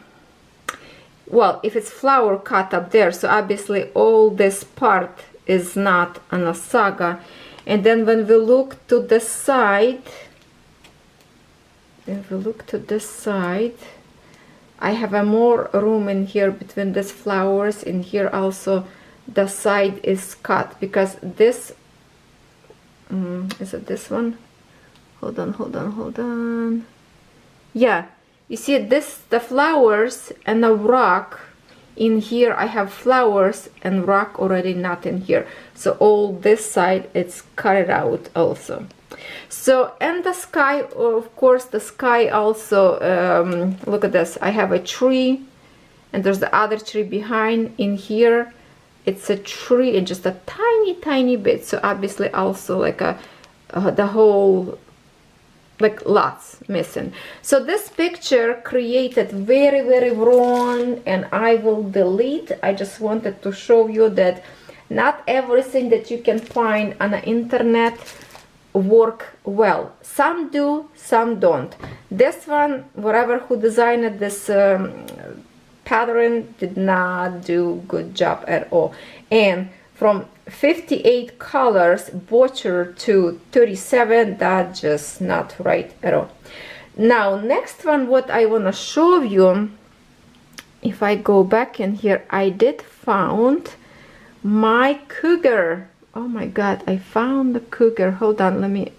if it's flower cut up there, so obviously all this part is not on a saga. And then when we look to the side, I have a more room in here between these flowers. In here also the side is cut, because this is it this one? Hold on. Yeah, you see this, the flowers and the rock. In here I have flowers and rock already not in here, so all this side it's cut out also. So, and the sky, of course, the sky also, look at this, I have a tree and there's the other tree behind. In here it's a tree and just a tiny bit, so obviously also like the whole, like lots missing. So this picture created very wrong, and I will delete. I just wanted to show you that not everything that you can find on the internet work well. Some do, some don't. This one, whatever who designed this pattern, did not do good job at all. And from 58 colors butcher to 37, that's just not right at all. Now next one, what I want to show you, if I go back in here, I did found my Cougar. Oh my god, I found the Cougar. Hold on, let me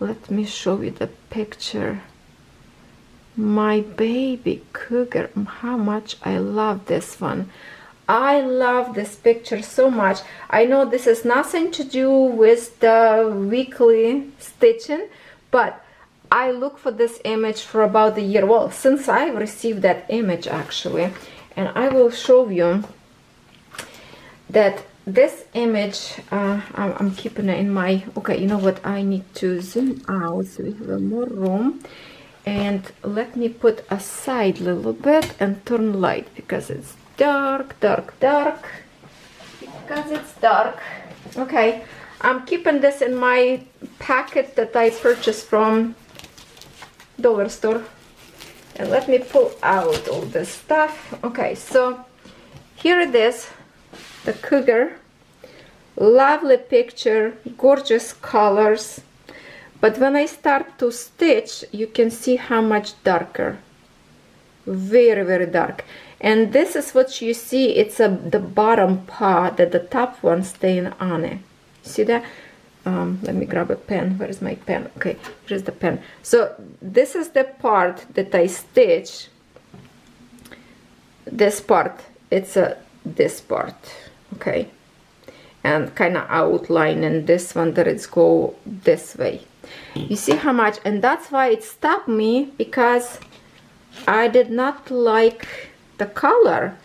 let me show you the picture. My baby cougar, how much I love this one. I love this picture so much. I know this has nothing to do with the weekly stitching, but I look for this image for about a year, well, since I've received that image actually. And I will show you that this image, I'm keeping it in my, okay, you know what, I need to zoom out so we have more room. And let me put aside a little bit and turn light because it's dark, because it's dark. Okay, I'm keeping this in my packet that I purchased from dollar store. And let me pull out all this stuff. Okay, so here it is, the cougar. Lovely picture, gorgeous colors. But when I start to stitch, you can see how much darker. Very, very dark. And this is what you see, it's the bottom part, that the top one staying on it. See that? Let me grab a pen. Where is my pen? Okay, here's the pen. So this is the part that I stitch. This part, it's this part, okay? And kind of outlining this one that it's go this way. You see how much, and that's why it stopped me, because I did not like the color.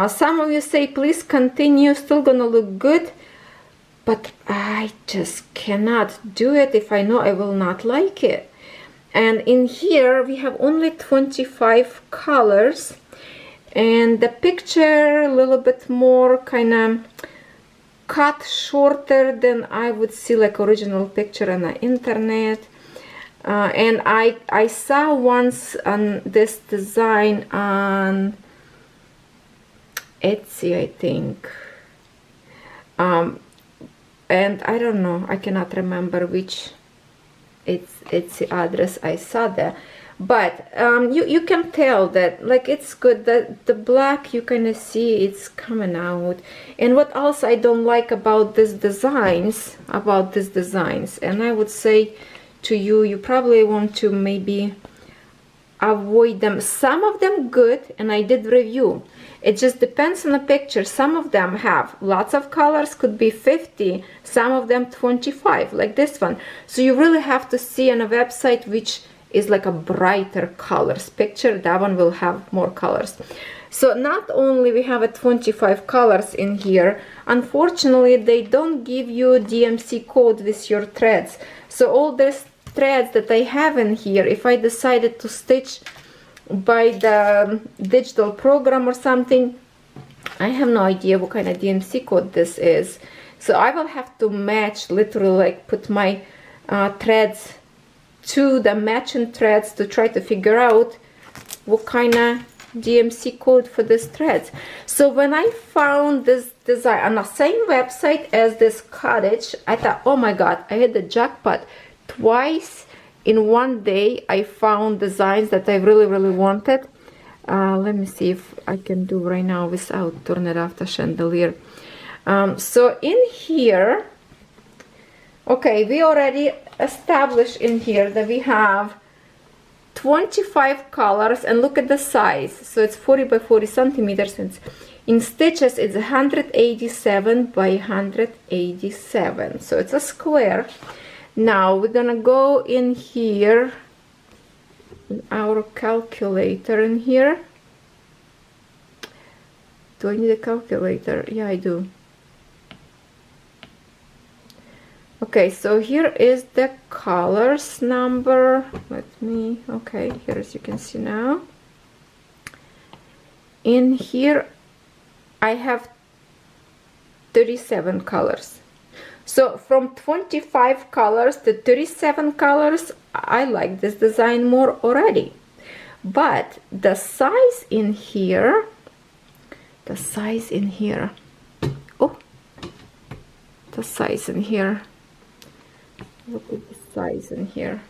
Some of you say please continue, still gonna look good, but I just cannot do it if I know I will not like it. And in here we have only 25 colors, and the picture a little bit more kind of cut shorter than I would see like original picture on the internet. And I saw once on this design on Etsy, I think, and I don't know, I cannot remember which Etsy address I saw there, but you can tell that like it's good, that the black you kind of see it's coming out. And what else I don't like about these designs, and I would say to you, you probably want to maybe avoid them. Some of them good, and I did review. It just depends on the picture. Some of them have lots of colors, could be 50, some of them 25, like this one. So you really have to see on a website which is like a brighter colors picture. That one will have more colors. So not only we have a 25 colors in here, unfortunately they don't give you DMC code with your threads. So all these threads that I have in here, if I decided to stitch by the digital program or something, I have no idea what kind of DMC code this is. So I will have to match, literally like put my threads to the matching threads to try to figure out what kind of DMC code for these threads. So when I found this design on the same website as this cottage, I thought, oh my god, I hit the jackpot. Twice in one day I found designs that I really wanted. Let me see if I can do right now without turning it off the chandelier. So in here, okay, we already established in here that we have 25 colors, and look at the size. So it's 40 by 40 centimeters. In stitches it's 187 by 187, so it's a square. Now we're gonna go in here, in our calculator in here. Do I need a calculator? Yeah, I do. Okay, so here is the colors number. Okay, here as you can see now. In here I have 37 colors. So from 25 colors to 37 colors, I like this design more already. But the size in here, oh, the size in here. Look at the size in here.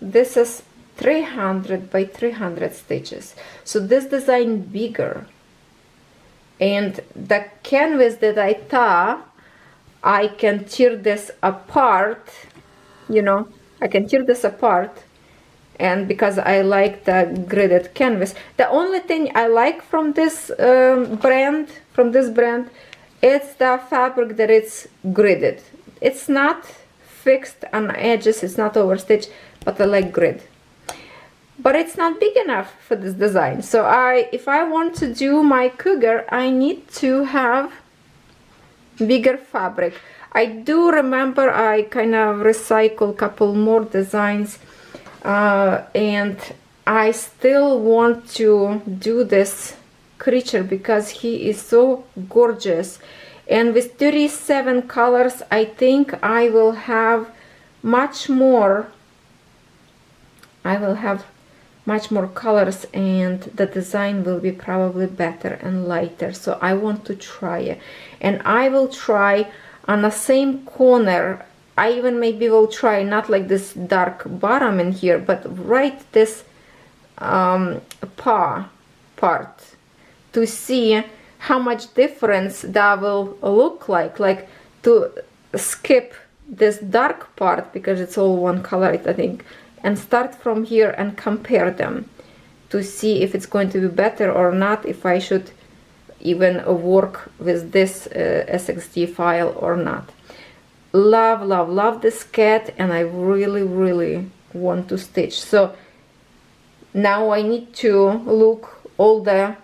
This is 300 by 300 stitches. So this design bigger. And the canvas that I thought I can tear this apart you know, I can tear this apart. And because I like the gridded canvas, the only thing I like from this brand, it's the fabric that it's gridded. It's not fixed on edges, it's not overstitched, but I like grid. But it's not big enough for this design. So if I want to do my Cougar, I need to have bigger fabric. I do remember I kind of recycle a couple more designs. And I still want to do this creature because he is so gorgeous, and with 37 colors I think I will have much more colors, and the design will be probably better and lighter. So I want to try it, and I will try on the same corner. I even maybe will try not like this dark bottom in here, but right this paw part, to see how much difference that will look like to skip this dark part because it's all one color, I think, and start from here and compare them to see if it's going to be better or not, if I should even work with this SXD file or not. Love this cat, and I really want to stitch. So now I need to look all the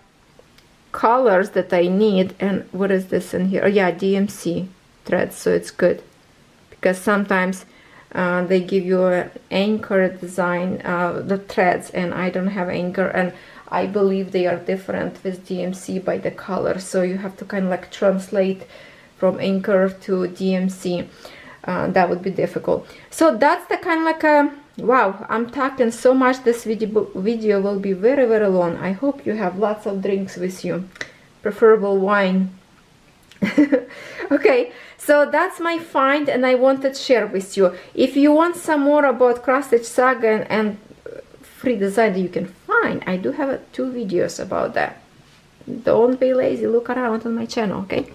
colors that I need. And what is this in here? Oh, yeah, DMC threads, so it's good because sometimes they give you an anchor design, the threads, and I don't have anchor, and I believe they are different with DMC by the color, so you have to kind of like translate from anchor to DMC. That would be difficult. So that's the kind of like a wow, I'm talking so much. This video will be very long. I hope you have lots of drinks with you, preferable wine. Okay, so that's my find, and I wanted to share with you. If you want some more about Cross Stitch Saga and free design that you can find, I do have 2 videos about that. Don't be lazy, look around on my channel. Okay,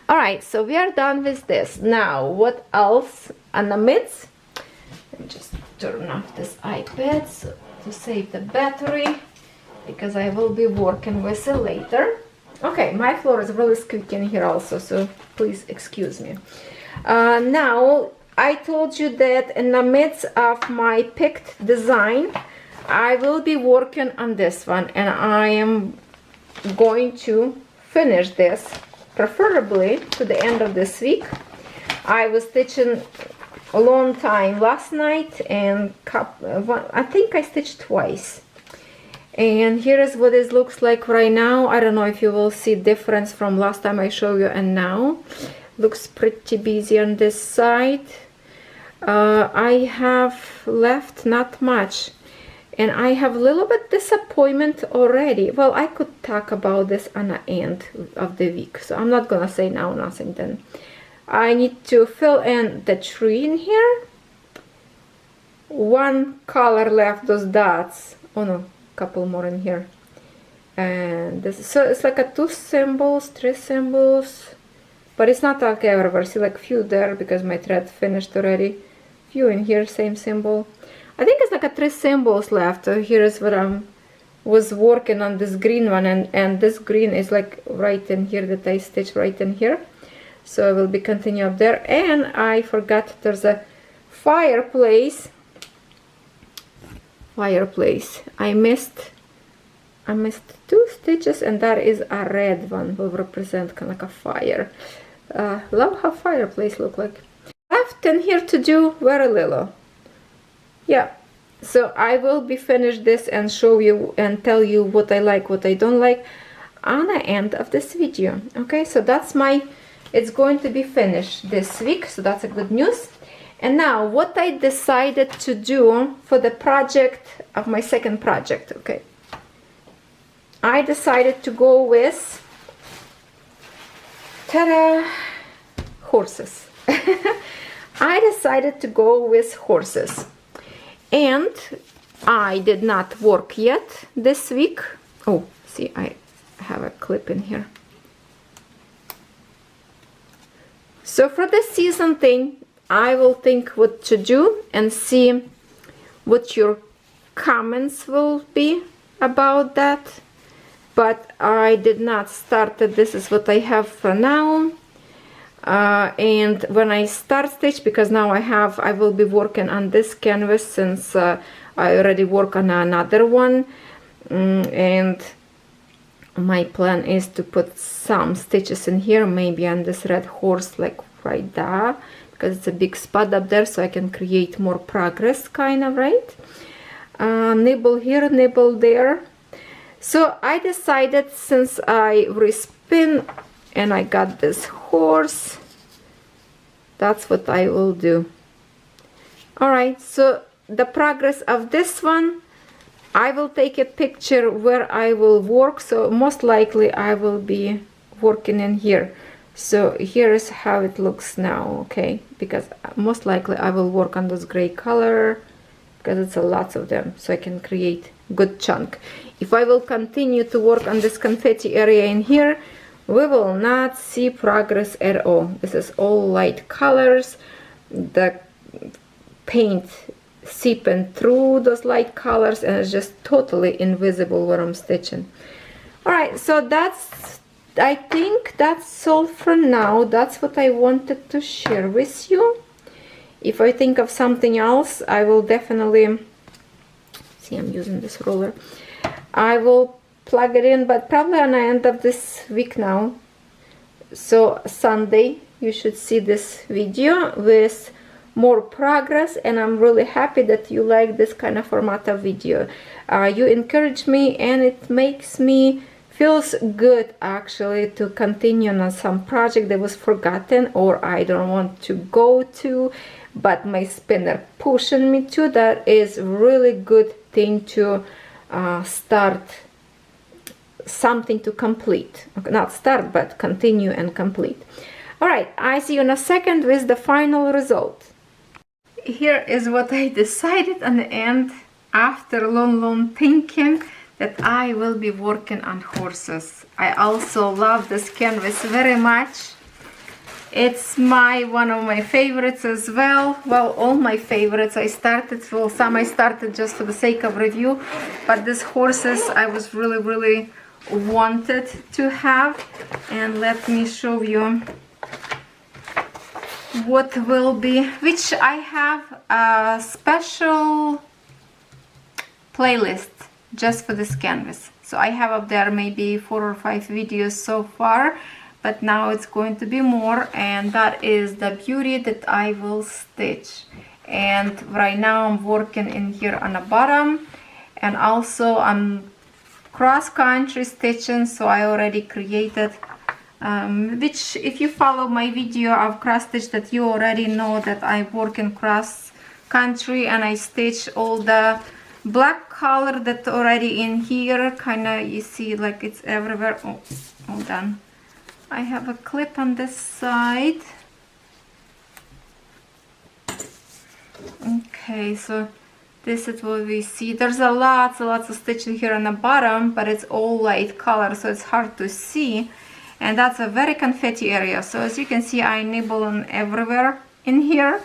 all right, so we are done with this. Now what else on the midst? Let me just turn off this iPad so to save the battery, because I will be working with it later. Okay, my floor is really squeaky in here also, so please excuse me. Now I told you that in the midst of my picked design I will be working on this one, and I am going to finish this preferably to the end of this week. I was stitching a long time last night, and I think I stitched twice, and here is what it looks like right now. I don't know if you will see difference from last time I showed you and now. Looks pretty busy on this side. I have left not much, and I have a little bit disappointment already. Well, I could talk about this on the end of the week, so I'm not gonna say now nothing then. I need to fill in the tree in here. One color left, those dots. Oh no, couple more in here. And this, so it's like a 2 symbols, 3 symbols, but it's not like everywhere. See, like few there because my thread finished already. Few in here, same symbol. I think it's like a 3 symbols left. So here is what I was working on, this green one, and this green is like right in here that I stitched right in here. So I will be continue up there. And I forgot there's a fireplace. I missed 2 stitches, and that is a red one, will represent kind of like a fire. Love how fireplace look like. Left in here to do very little. Yeah, so I will be finish this and show you and tell you what I like, what I don't like on the end of this video. Okay, so that's my, it's going to be finished this week, so that's a good news. And now what I decided to do for the project of my second project. Okay, I decided to go with ta-da, horses. I decided to go with horses, and I did not work yet this week. Oh, see, I have a clip in here. So for the season thing, I will think what to do and see what your comments will be about that. But I did not start it. This is what I have for now. And when I start stitch, because now I will be working on this canvas since I already work on another one, and my plan is to put some stitches in here, maybe on this red horse, like right there, because it's a big spot up there, so I can create more progress, kind of, right? Nibble here, nibble there. So I decided, since I respin and I got this horse, that's what I will do. Alright, so the progress of this one, I will take a picture where I will work. So most likely I will be working in here. So here is how it looks now, okay? Because most likely I will work on this gray color, because it's a lot of them, so I can create good chunk. If I will continue to work on this confetti area in here, we will not see progress at all. This is all light colors, the paint seeping through those light colors, and it's just totally invisible when I'm stitching. Alright, so that's, I think that's all for now. That's what I wanted to share with you. If I think of something else, I will definitely see. I'm using this roller. I will plug it in, but probably on the end of this week now. So Sunday you should see this video with more progress, and I'm really happy that you like this kind of format of video. You encourage me, and it makes me feels good actually to continue on some project that was forgotten or I don't want to go to, but my spinner pushing me to. That is really good thing to start something to complete. Not start, but continue and complete. Alright, I see you in a second with the final result. Here is what I decided on the end after long thinking, that I will be working on horses. I also love this canvas very much. It's one of my favorites as well. Well, all my favorites. I started, well, some I started just for the sake of review, but these horses I was really wanted to have. And let me show you what will be, which I have a special playlist just for this canvas. So I have up there maybe 4 or 5 videos so far, but now it's going to be more, and that is the beauty that I will stitch. And right now I'm working in here on the bottom, and also I'm cross-country stitching, so I already created which, if you follow my video of cross stitch, that you already know that I work in cross country, and I stitch all the black color that already in here, kind of, you see, like it's everywhere. Oh, hold on, I have a clip on this side. Okay, so this is what we see. There's a lots of stitching here on the bottom, but it's all light color, so it's hard to see. And that's a very confetti area. So as you can see, I nibble on everywhere in here,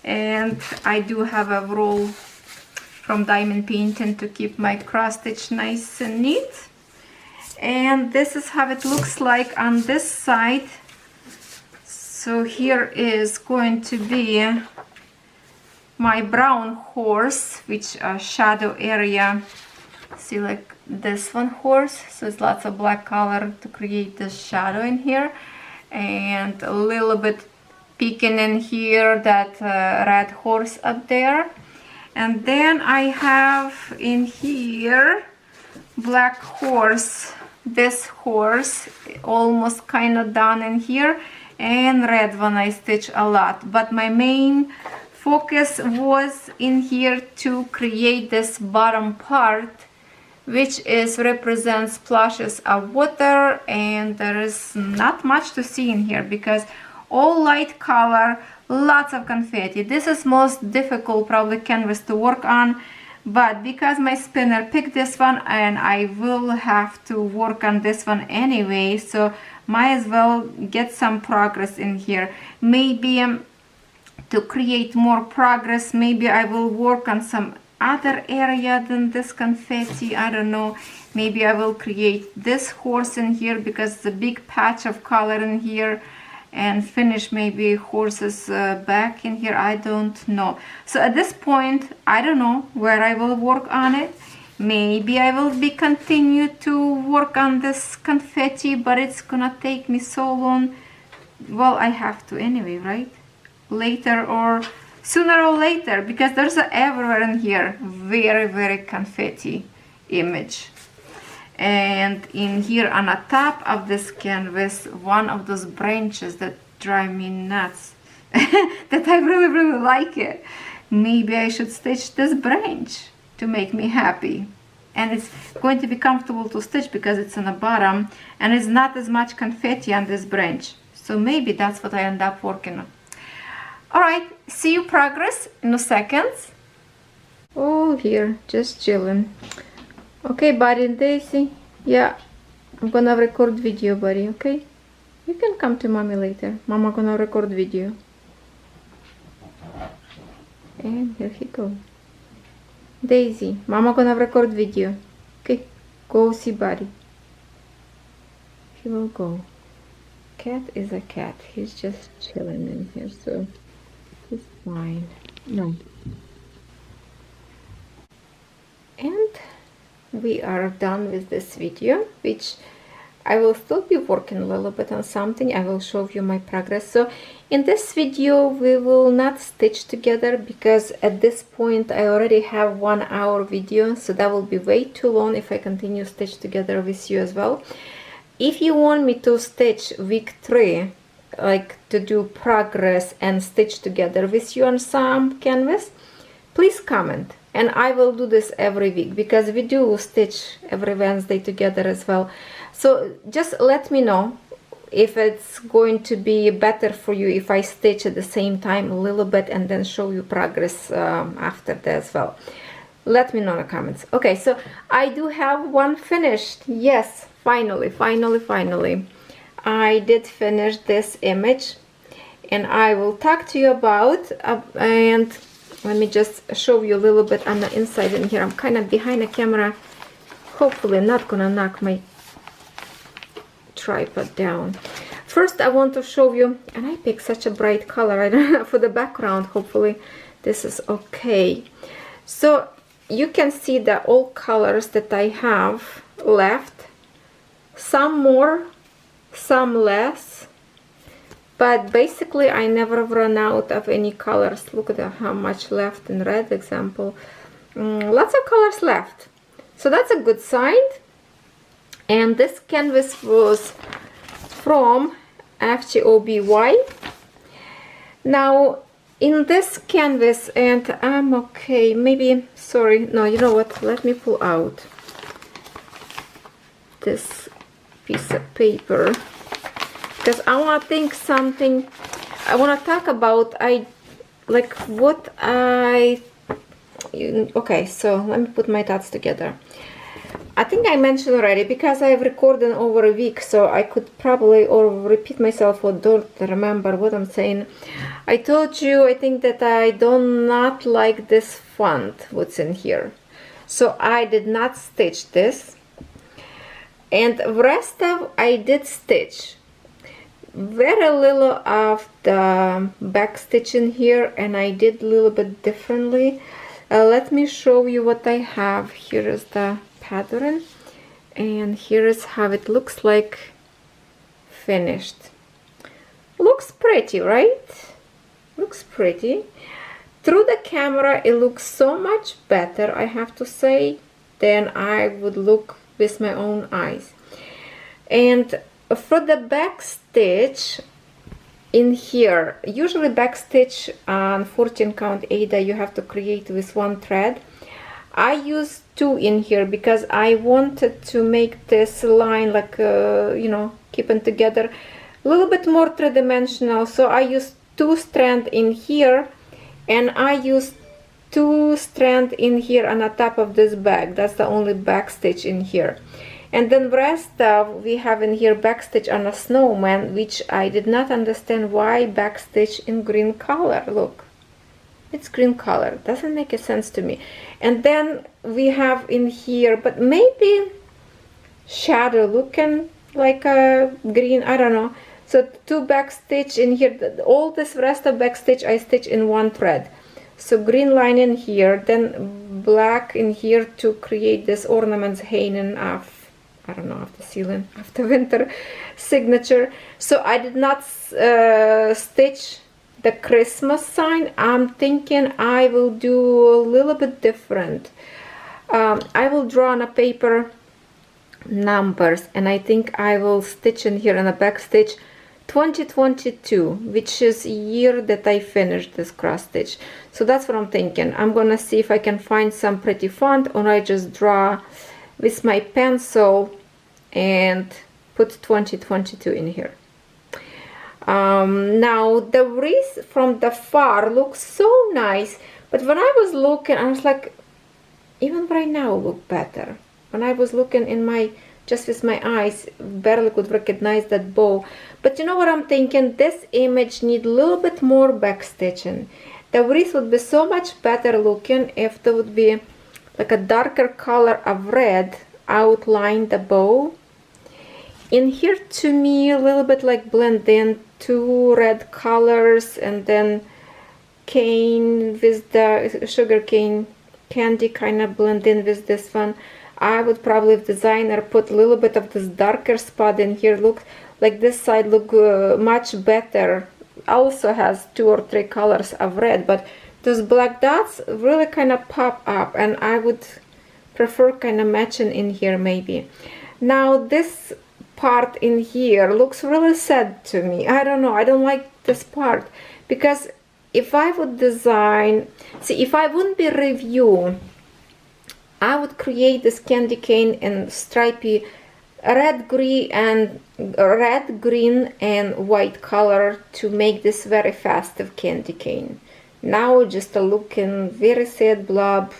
and I do have a roll from diamond painting to keep my cross stitch nice and neat. And this is how it looks like on this side. So here is going to be my brown horse, which shadow area. See, like this one horse, so it's lots of black color to create the shadow in here, and a little bit peeking in here, that red horse up there. And then I have in here black horse, this horse almost kind of done in here, and red one I stitch a lot, but my main focus was in here to create this bottom part, which is represents splashes of water, and there is not much to see in here because all light color, lots of confetti. This is most difficult probably canvas to work on, but because my spinner picked this one and I will have to work on this one anyway, so might as well get some progress in here. Maybe to create more progress. Maybe I will work on some other area than this confetti. I don't know. Maybe I will create this horse in here because it's a big patch of color in here, and finish maybe horses back in here. I don't know. So at this point, I don't know where I will work on it. Maybe I will be continue to work on this confetti, but it's gonna take me so long. Well, I have to anyway, right? Later or sooner or later, because there's everywhere in here very confetti image. And in here on the top of this canvas, one of those branches that drive me nuts, that I really like it. Maybe I should stitch this branch to make me happy. And it's going to be comfortable to stitch because it's on the bottom and it's not as much confetti on this branch. So maybe that's what I end up working on. Alright, see you progress in a second. Oh, here, just chilling. Okay, buddy and Daisy. Yeah, I'm gonna record video, buddy, okay? You can come to mommy later. Mama gonna record video. And here he goes. Daisy, mama gonna record video. Okay, go see buddy. He will go. Cat is a cat. He's just chilling in here, so he's fine. No. And we are done with this video, which I will still be working a little bit on something. I will show you my progress. So in this video we will not stitch together because at this point I already have 1 hour video, so that will be way too long if I continue stitch together with you as well. If you want me to stitch week 3, like to do progress and stitch together with you on some canvas, please comment. And I will do this every week because we do stitch every Wednesday together as well. So just let me know if it's going to be better for you if I stitch at the same time a little bit and then show you progress after that as well. Let me know in the comments. Okay, so I do have one finished. Yes, finally. I did finish this image and I will talk to you about and let me just show you a little bit on the inside in here. I'm kind of behind the camera. Hopefully not gonna knock my tripod down. First I want to show you, and I picked such a bright color, I don't know, for the background. Hopefully this is okay. So you can see the all colors that I have left. Some more, some less. But basically I never run out of any colors. Look at how much left in red example. Lots of colors left. So that's a good sign. And this canvas was from FGOBY. Now in this canvas, and I'm okay, maybe, sorry, no, you know what, let me pull out this piece of paper. Because I want to think something, I want to talk about, okay, so let me put my thoughts together. I think I mentioned already, because I've recorded over a week, so I could probably, or repeat myself or don't remember what I'm saying. I told you, I think that I do not like this font, what's in here. So I did not stitch this. And the rest of, I did stitch. Very little of the back stitch in here, and I did a little bit differently. Let me show you what I have. Here is the pattern, and here is how it looks like finished. Looks pretty, right? Looks pretty. Through the camera it looks so much better, I have to say, than I would look with my own eyes. And for the back stitch in here, usually back stitch on 14 count Aida you have to create with 1 thread. I used 2 in here because I wanted to make this line like you know, keeping together a little bit more three-dimensional. So I used 2 strands in here, and I used 2 strands in here on the top of this bag. That's the only back stitch in here. And then rest we have in here backstitch on a snowman, which I did not understand why backstitch in green color. Look, it's green color, doesn't make a sense to me. And then we have in here, but maybe shadow looking like a green, I don't know. So 2 backstitch in here. All this rest of backstitch I stitch in 1 thread. So green line in here, then black in here to create this ornaments hanging off, I don't know, off the ceiling, of the winter signature. So I did not stitch the Christmas sign. I'm thinking I will do a little bit different. I will draw on a paper numbers, and I think I will stitch in here on a back stitch 2022, which is year that I finished this cross stitch. So that's what I'm thinking. I'm gonna see if I can find some pretty font, or I just draw with my pencil and put 2022 in here. Now the wreath from the far looks so nice, but when I was looking, I was like, even right now look better. When I was looking in my, just with my eyes, barely could recognize that bow. But you know what I'm thinking? This image needs a little bit more backstitching. The wreath would be so much better looking if there would be like a darker color of red outline the bow. In here, to me, a little bit like blend in 2 red colors, and then cane with the sugar cane candy kind of blend in with this one. I would probably, if designer, put a little bit of this darker spot in here. Look like this side look much better. Also has 2 or 3 colors of red, but those black dots really kind of pop up, and I would prefer kind of matching in here maybe. Now this part in here looks really sad to me. I don't know, I don't like this part, because if I would design, see, if I wouldn't be review, I would create this candy cane in stripy red, green and white color to make this very festive candy cane. Now just a looking very sad blob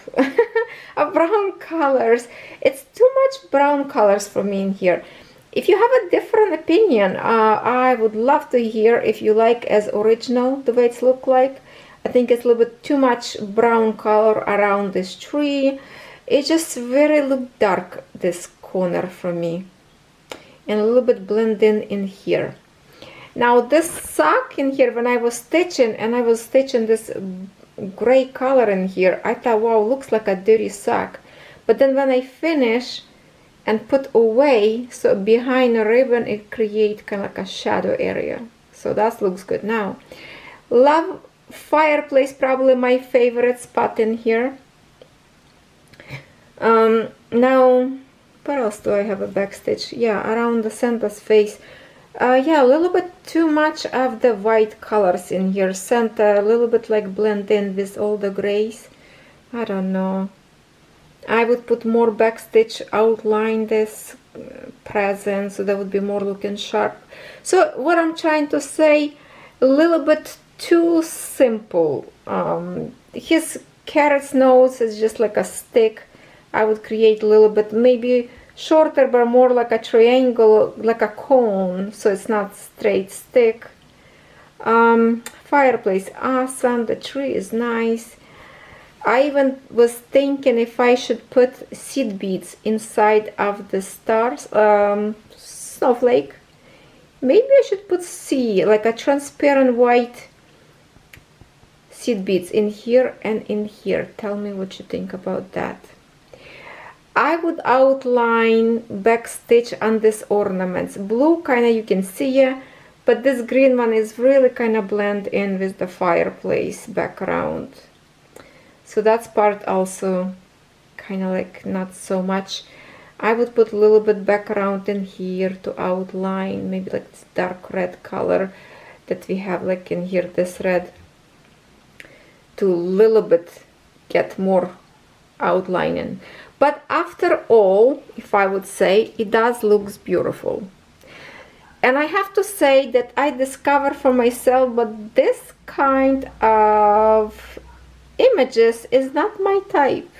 of brown colors. It's too much brown colors for me in here. If you have a different opinion, I would love to hear if you like as original the way it's look like. I think it's a little bit too much brown color around this tree. It just very look dark, this corner for me, and a little bit blend in here. Now this sock in here, when I was stitching, and I was stitching this gray color in here, I thought, wow, looks like a dirty sock. But then when I finish and put away, so behind a ribbon, it create kind of like a shadow area. So that looks good. Now, love fireplace, probably my favorite spot in here. Now, where else do I have a backstitch? Yeah, around the Santa's face. Yeah, a little bit too much of the white colors in here. Santa a little bit like blend in with all the grays. I don't know. I would put more backstitch, outline this present, so that would be more looking sharp. So what I'm trying to say, a little bit too simple. His carrot's nose is just like a stick. I would create a little bit maybe shorter, but more like a triangle, like a cone, so it's not straight stick. Fireplace, awesome. The tree is nice. I even was thinking if I should put seed beads inside of the stars, snowflake. Maybe I should put like a transparent white seed beads in here and in here. Tell me what you think about that. I would outline backstitch on this ornaments. Blue kind of you can see, but this green one is really kind of blend in with the fireplace background. So that's part also kind of like not so much. I would put a little bit background in here to outline, maybe like this dark red color that we have like in here, this red, to a little bit get more outlining. But after all, if I would say, it does looks beautiful. And I have to say that I discovered for myself, but this kind of images is not my type.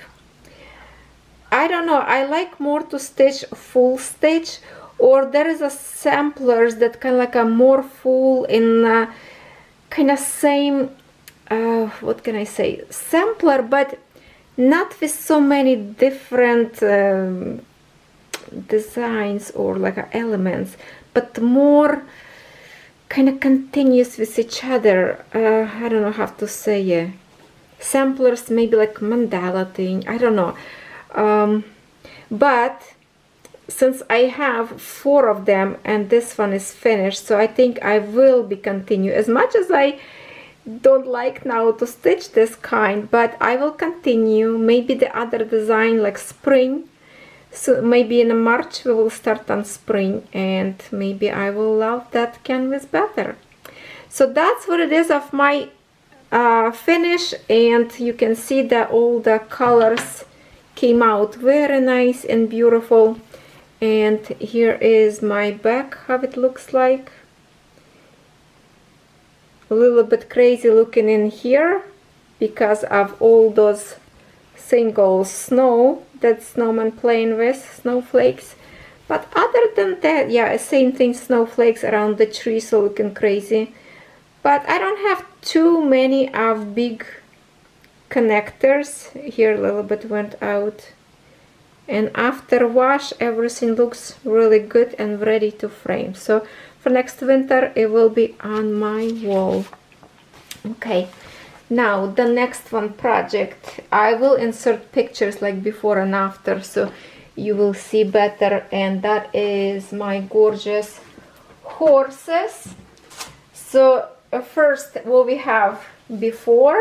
I don't know, I like more to stitch full stitch, or there is a samplers that kind of like a more full in kind of same what can I say, sampler, but not with so many different designs or like elements, but more kind of continuous with each other. I don't know how to say it. Samplers, maybe like mandala thing, I don't know. But since I have 4 of them and this one is finished, so I think I will be continue. As much as I don't like now to stitch this kind, but I will continue. Maybe the other design like spring, so maybe in March we will start on spring, and maybe I will love that canvas better. So that's what it is of my finish, and you can see that all the colors came out very nice and beautiful. And here is my back, how it looks like. A little bit crazy looking in here because of all those single snow that snowman playing with, snowflakes. But other than that, yeah, same thing, snowflakes around the tree, so looking crazy. But I don't have too many of big connectors. Here a little bit went out. And after wash, everything looks really good and ready to frame. So for next winter, it will be on my wall. Okay, now the next one project. I will insert pictures like before and after, so you will see better. And that is my gorgeous horses. So first, what we have before.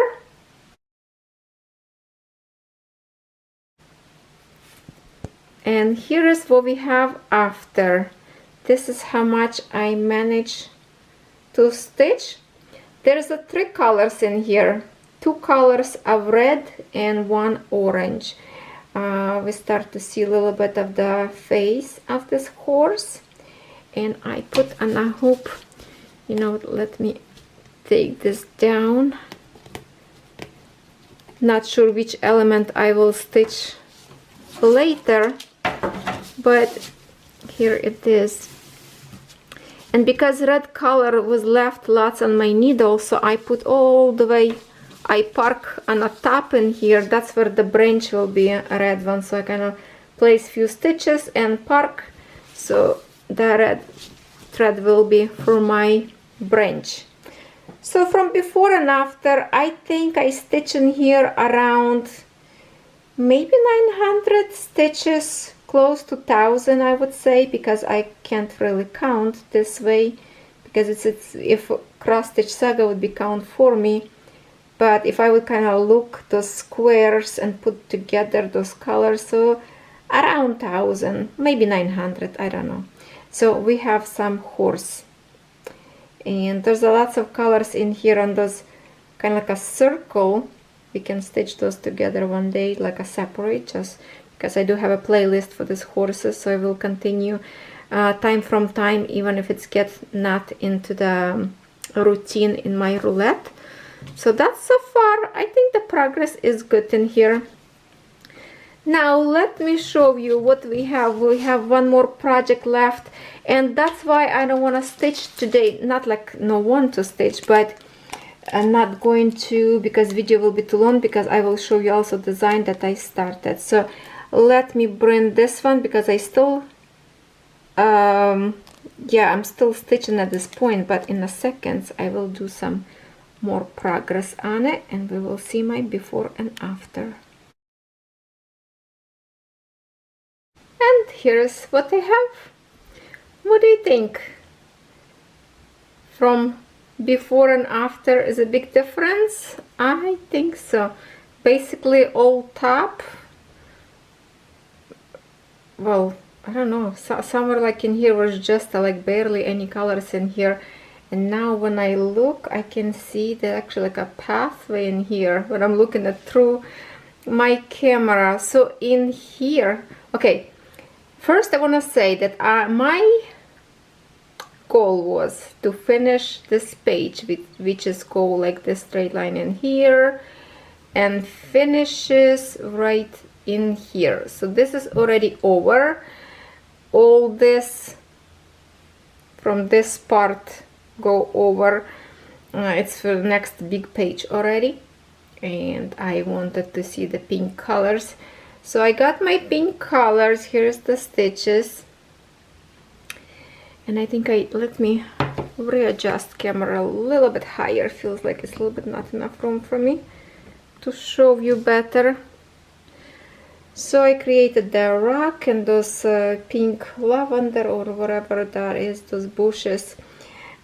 And here is what we have after. This is how much I managed to stitch. There's 3 colors in here. 2 colors of red and 1 orange. We start to see a little bit of the face of this horse. And I put on a hoop, you know, let me take this down. Not sure which element I will stitch later, but here it is. And because red color was left lots on my needle, so I put all the way, I park on a top in here. That's where the branch will be, a red one. So I kind of place few stitches and park, so the red thread will be for my branch. So from before and after, I think I stitch in here around maybe 900 stitches, close to 1000 I would say, because I can't really count this way, because it's if cross stitch saga would be count for me. But if I would kind of look those squares and put together those colors, so around 1000, maybe 900, I don't know. So we have some horse, and there's a lots of colors in here on those kind of like a circle. We can stitch those together one day like a separate, just because I do have a playlist for these horses, so I will continue time from time, even if it's get not into the routine in my roulette. So that's so far, I think the progress is good in here. Now let me show you what we have. We have one more project left, and that's why I don't want to stitch today. Not like no want to stitch, but I'm not going to, because video will be too long, because I will show you also design that I started. So let me bring this one, because I still yeah, I'm still stitching at this point, but in a second I will do some more progress on it, and we will see my before and after. And here's what I have. What do you think? From before and after is a big difference? I think so. Basically all top, well, I don't know, somewhere like in here was just like barely any colors in here, and now when I look I can see that actually like a pathway in here when I'm looking at through my camera. So in here, okay, first I want to say that my goal was to finish this page, which is go like this straight line in here and finishes right in here. So this is already over. All this from this part go over. It's for the next big page already, and I wanted to see the pink colors, so I got my pink colors. Here's the stitches, and I think let me readjust camera a little bit higher. Feels like it's a little bit not enough room for me to show you better. So I created the rock and those pink lavender or whatever that is, those bushes,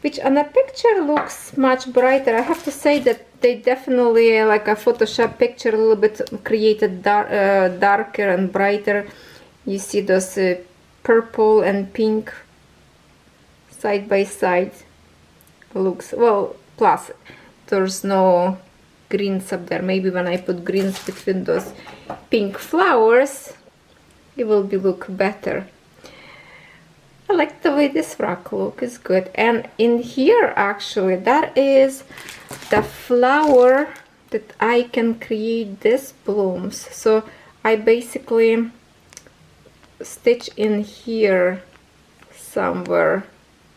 which on a picture looks much brighter. I have to say that they definitely, like a Photoshop picture, a little bit created darker and brighter. You see those purple and pink side by side. Looks well, plus there's no greens up there. Maybe when I put greens between those pink flowers, it will look better. I like the way this rock look is good. And in here, actually, that is the flower that I can create these blooms. So I basically stitch in here somewhere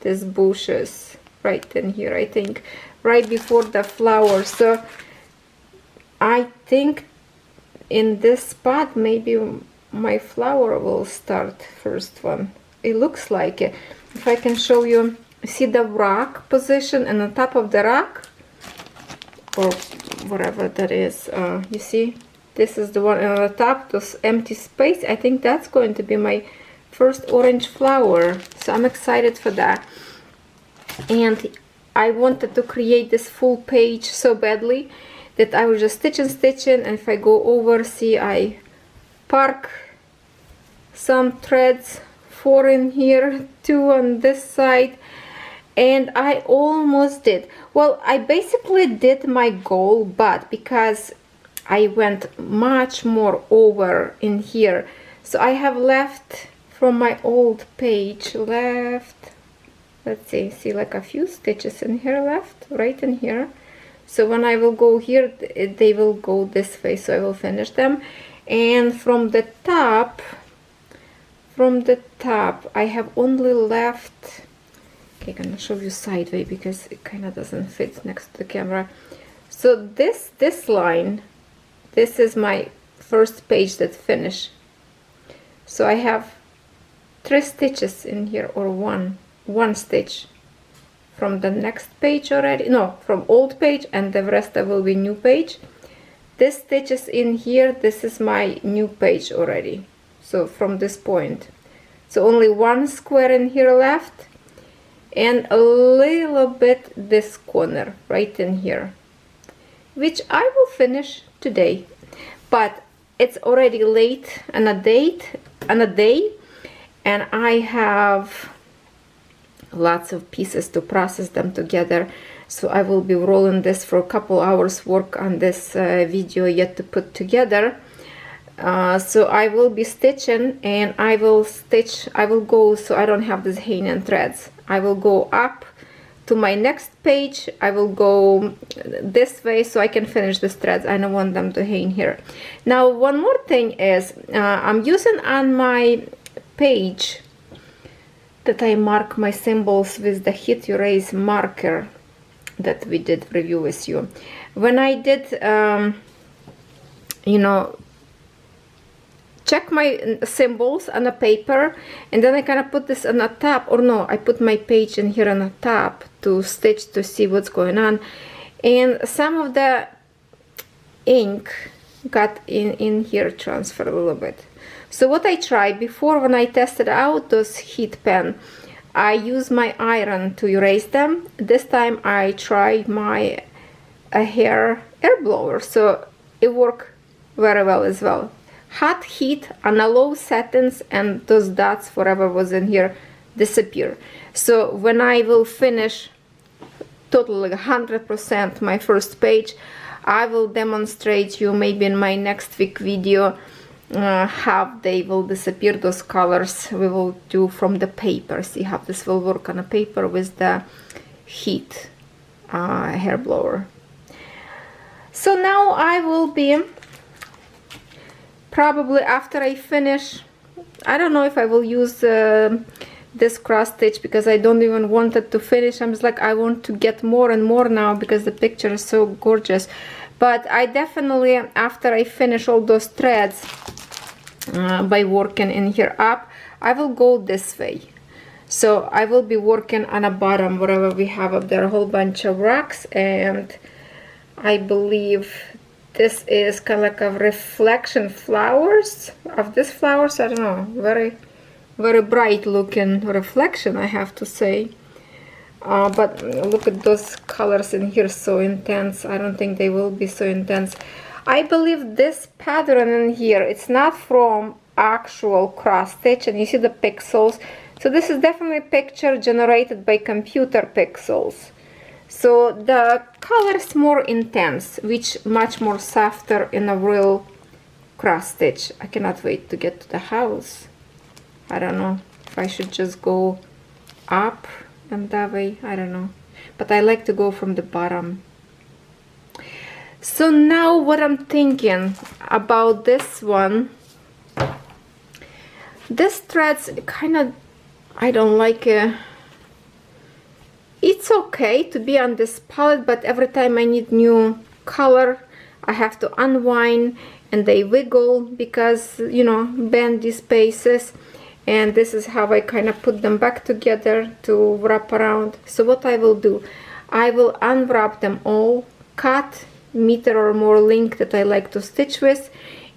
these bushes right in here, I think, right before the flower. So I think in this spot maybe my flower will start, first one. It looks like it. If I can show you, see the rock position, and on top of the rock, or whatever that is, you see, this is the one, and on the top, this empty space, I think that's going to be my first orange flower. So I'm excited for that. And I wanted to create this full page so badly that I was just stitching, and if I go over, see, I park some threads, 4 in here, 2 on this side, and I almost did. Well, I basically did my goal, but because I went much more over in here, so I have left from my old page, let's see, like a few stitches in here left, right in here. So when I will go here, they will go this way, so I will finish them. And from the top, I have only left, okay, I'm gonna show you sideways because it kind of doesn't fit next to the camera. So this line, this is my first page that finish. So I have 3 stitches in here, or one stitch from the next page already, no, from old page, and the rest will be new page. This stitches in here, this is my new page already, so from this point. So only 1 square in here left, and a little bit this corner right in here, which I will finish today. But it's already late on a day, and I have lots of pieces to process them together, so I will be rolling this for a couple hours work on this video yet to put together. So I will be stitching, and I will go, so I don't have this hanging threads. I will go up to my next page. I will go this way so I can finish these threads. I don't want them to hang here. Now one more thing is, I'm using on my page that I mark my symbols with the heat erase marker that we did review with you. When I did, you know, check my symbols on a paper, and then I kind of put this on the top, or no, I put my page in here on the top to stitch to see what's going on, and some of the ink got in here, transferred a little bit. So what I tried before, when I tested out those heat pen, I used my iron to erase them. This time I tried my hair air blower, so it worked very well as well. Hot heat on a low settings, and those dots, whatever was in here, disappear. So when I will finish totally 100% my first page, I will demonstrate you maybe in my next week video how they will disappear, those colors we will do from the paper. See how this will work on a paper with the heat hair blower. So now I will be probably after I finish, I don't know if I will use this cross stitch, because I don't even want it to finish. I'm just like, I want to get more and more now because the picture is so gorgeous. But I definitely, after I finish all those threads by working in here up, I will go this way. So I will be working on a bottom wherever we have up there a whole bunch of rocks, and I believe this is kind of like a reflection flowers of this flowers. I don't know, very bright looking reflection, I have to say. But look at those colors in here, so intense. I don't think they will be so intense. I believe this pattern in here, it's not from actual cross stitch, and you see the pixels. So this is definitely a picture generated by computer pixels. So the color is more intense, which much more softer in a real cross stitch. I cannot wait to get to the house. I don't know if I should just go up and that way, I don't know, but I like to go from the bottom. So now what I'm thinking about this one, this threads kind of, I don't like it. It's okay to be on this palette, but every time I need new color, I have to unwind, and they wiggle because, you know, bend these spaces. And this is how I kind of put them back together to wrap around. So what I will do, I will unwrap them all, cut meter or more link that I like to stitch with,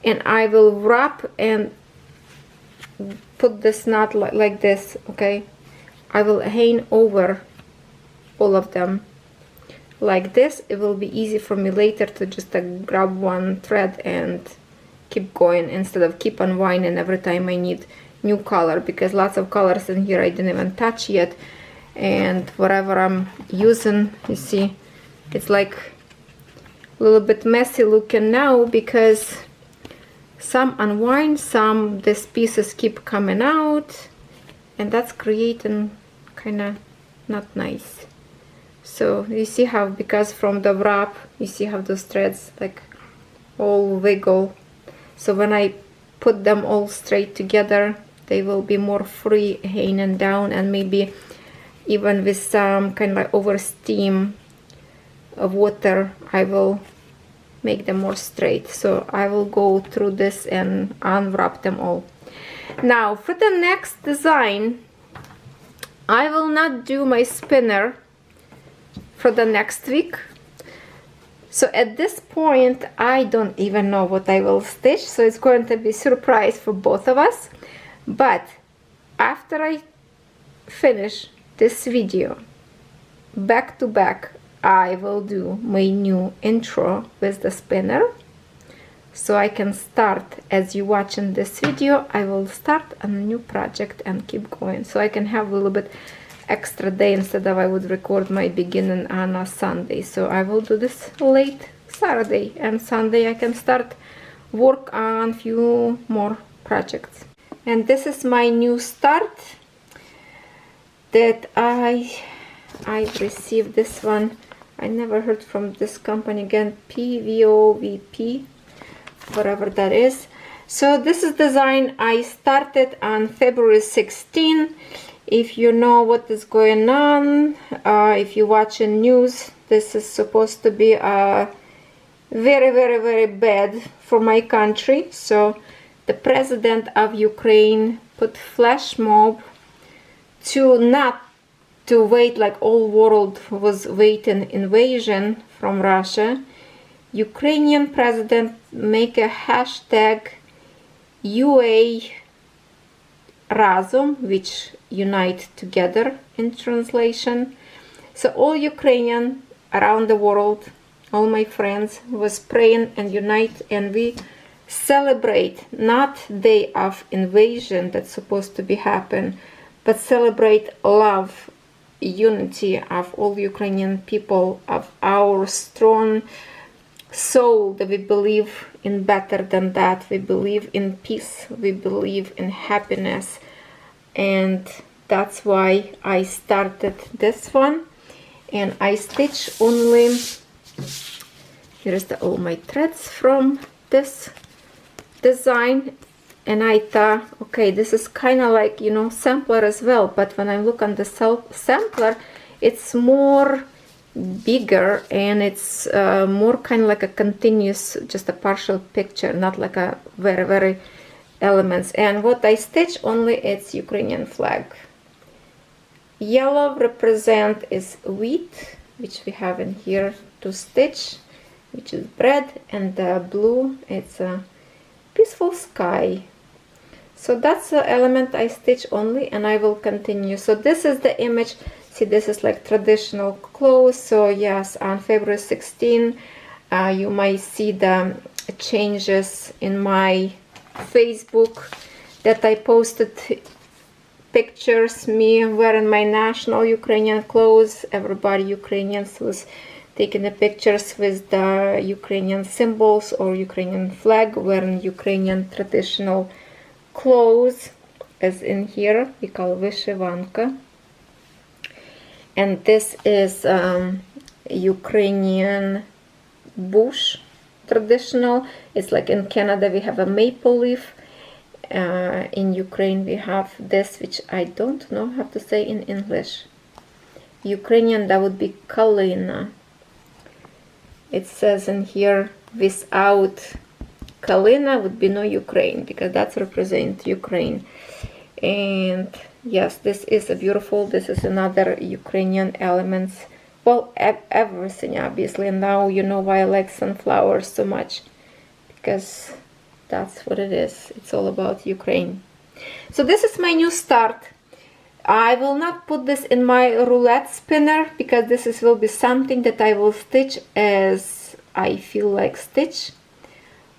and I will wrap and put this knot like this, okay? I will hang over all of them like this. It will be easy for me later to just grab one thread and keep going, instead of keep unwinding every time I need new color, because lots of colors in here I didn't even touch yet. And whatever I'm using, you see, it's like a little bit messy looking now, because some unwind, some these pieces keep coming out, and that's creating kind of not nice. So you see how, because from the wrap, you see how those threads like all wiggle. So when I put them all straight together, they will be more free hanging down, and maybe even with some kind of like over steam of water, I will make them more straight. So I will go through this and unwrap them all. Now for the next design, I will not do my spinner for the next week. So at this point, I don't even know what I will stitch, so it's going to be a surprise for both of us. But after I finish this video, back to back, I will do my new intro with the spinner. So I can start, as you watching this video, I will start a new project and keep going. So I can have a little bit extra day, instead of I would record my beginning on a Sunday. So I will do this late Saturday, and Sunday I can start work on a few more projects. And this is my new start that I received. This one, I never heard from this company again, PVOVP, whatever that is. So this is design I started on February 16. If you know what is going on, if you watching news, this is supposed to be very bad for my country. So the president of Ukraine put flash mob to not to wait like all world was waiting invasion from Russia. Ukrainian president make a hashtag UA Razum, which unite together in translation. So all Ukrainian around the world, all my friends was praying and unite, and we celebrate not day of invasion that's supposed to be happen, but celebrate love, unity of all Ukrainian people, of our strong soul, that we believe in better than that. We believe in peace, we believe in happiness, and that's why I started this one. And I stitch only, here's all my threads from this design, and I thought, okay, this is kind of like, you know, sampler as well, but when I look on the sampler, it's more bigger, and it's more kind of like a continuous, just a partial picture, not like a very elements. And what I stitch only, it's Ukrainian flag. Yellow represent is wheat, which we have in here to stitch, which is bread, and the blue, it's a peaceful sky. So that's the element I stitch only, and I will continue. So this is the image. See, this is like traditional clothes. So yes, on February 16, you might see the changes in my Facebook that I posted pictures, me wearing my national Ukrainian clothes. Everybody Ukrainians was taking the pictures with the Ukrainian symbols or Ukrainian flag, wearing Ukrainian traditional clothes, as in here we call вишиванка. And this is Ukrainian bush traditional. It's like in Canada we have a maple leaf. In Ukraine we have this, which I don't know how to say in English. Ukrainian, that would be kalina. It says in here, without kalina would be no Ukraine, because that's represent Ukraine. And yes, this is a beautiful, this is another Ukrainian elements. Well, everything obviously. And now you know why I like sunflowers so much, because that's what it is. It's all about Ukraine. So this is my new start. I will not put this in my roulette spinner, because this will be something that I will stitch as I feel like stitch,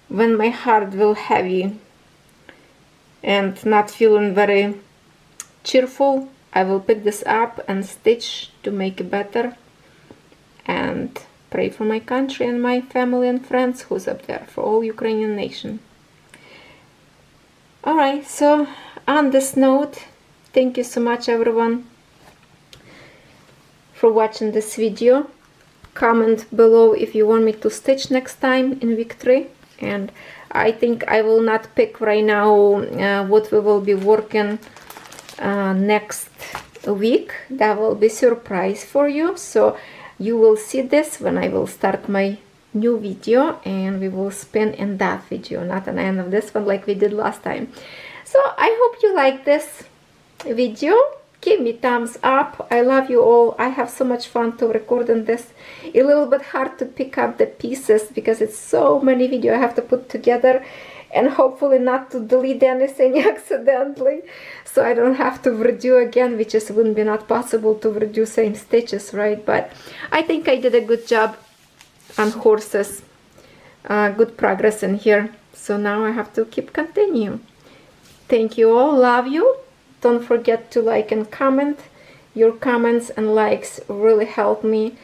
when my heart will heavy and not feeling very cheerful. I will pick this up and stitch to make it better, and pray for my country and my family and friends who's up there, for all Ukrainian nation. Alright, so on this note, thank you so much everyone for watching this video. Comment below if you want me to stitch next time in week 3. And I think I will not pick right now what we will be working next week. That will be surprise for you. So you will see this when I will start my new video, and we will spin in that video, not an end of this one like we did last time. So I hope you like this video. Give me thumbs up. I love you all. I have so much fun to recording this. A little bit hard to pick up the pieces because it's so many videos I have to put together, and hopefully not to delete anything accidentally, so I don't have to redo again, which is wouldn't be not possible to redo same stitches, right? But I think I did a good job on horses. Good progress in here. So now I have to keep continue. Thank you all. Love you. Don't forget to like and comment. Your comments and likes really help me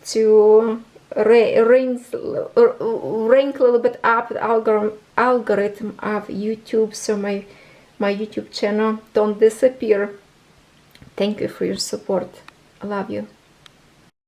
to rank a little bit up the algorithm of YouTube, so my YouTube channel don't disappear. Thank you for your support. I love you.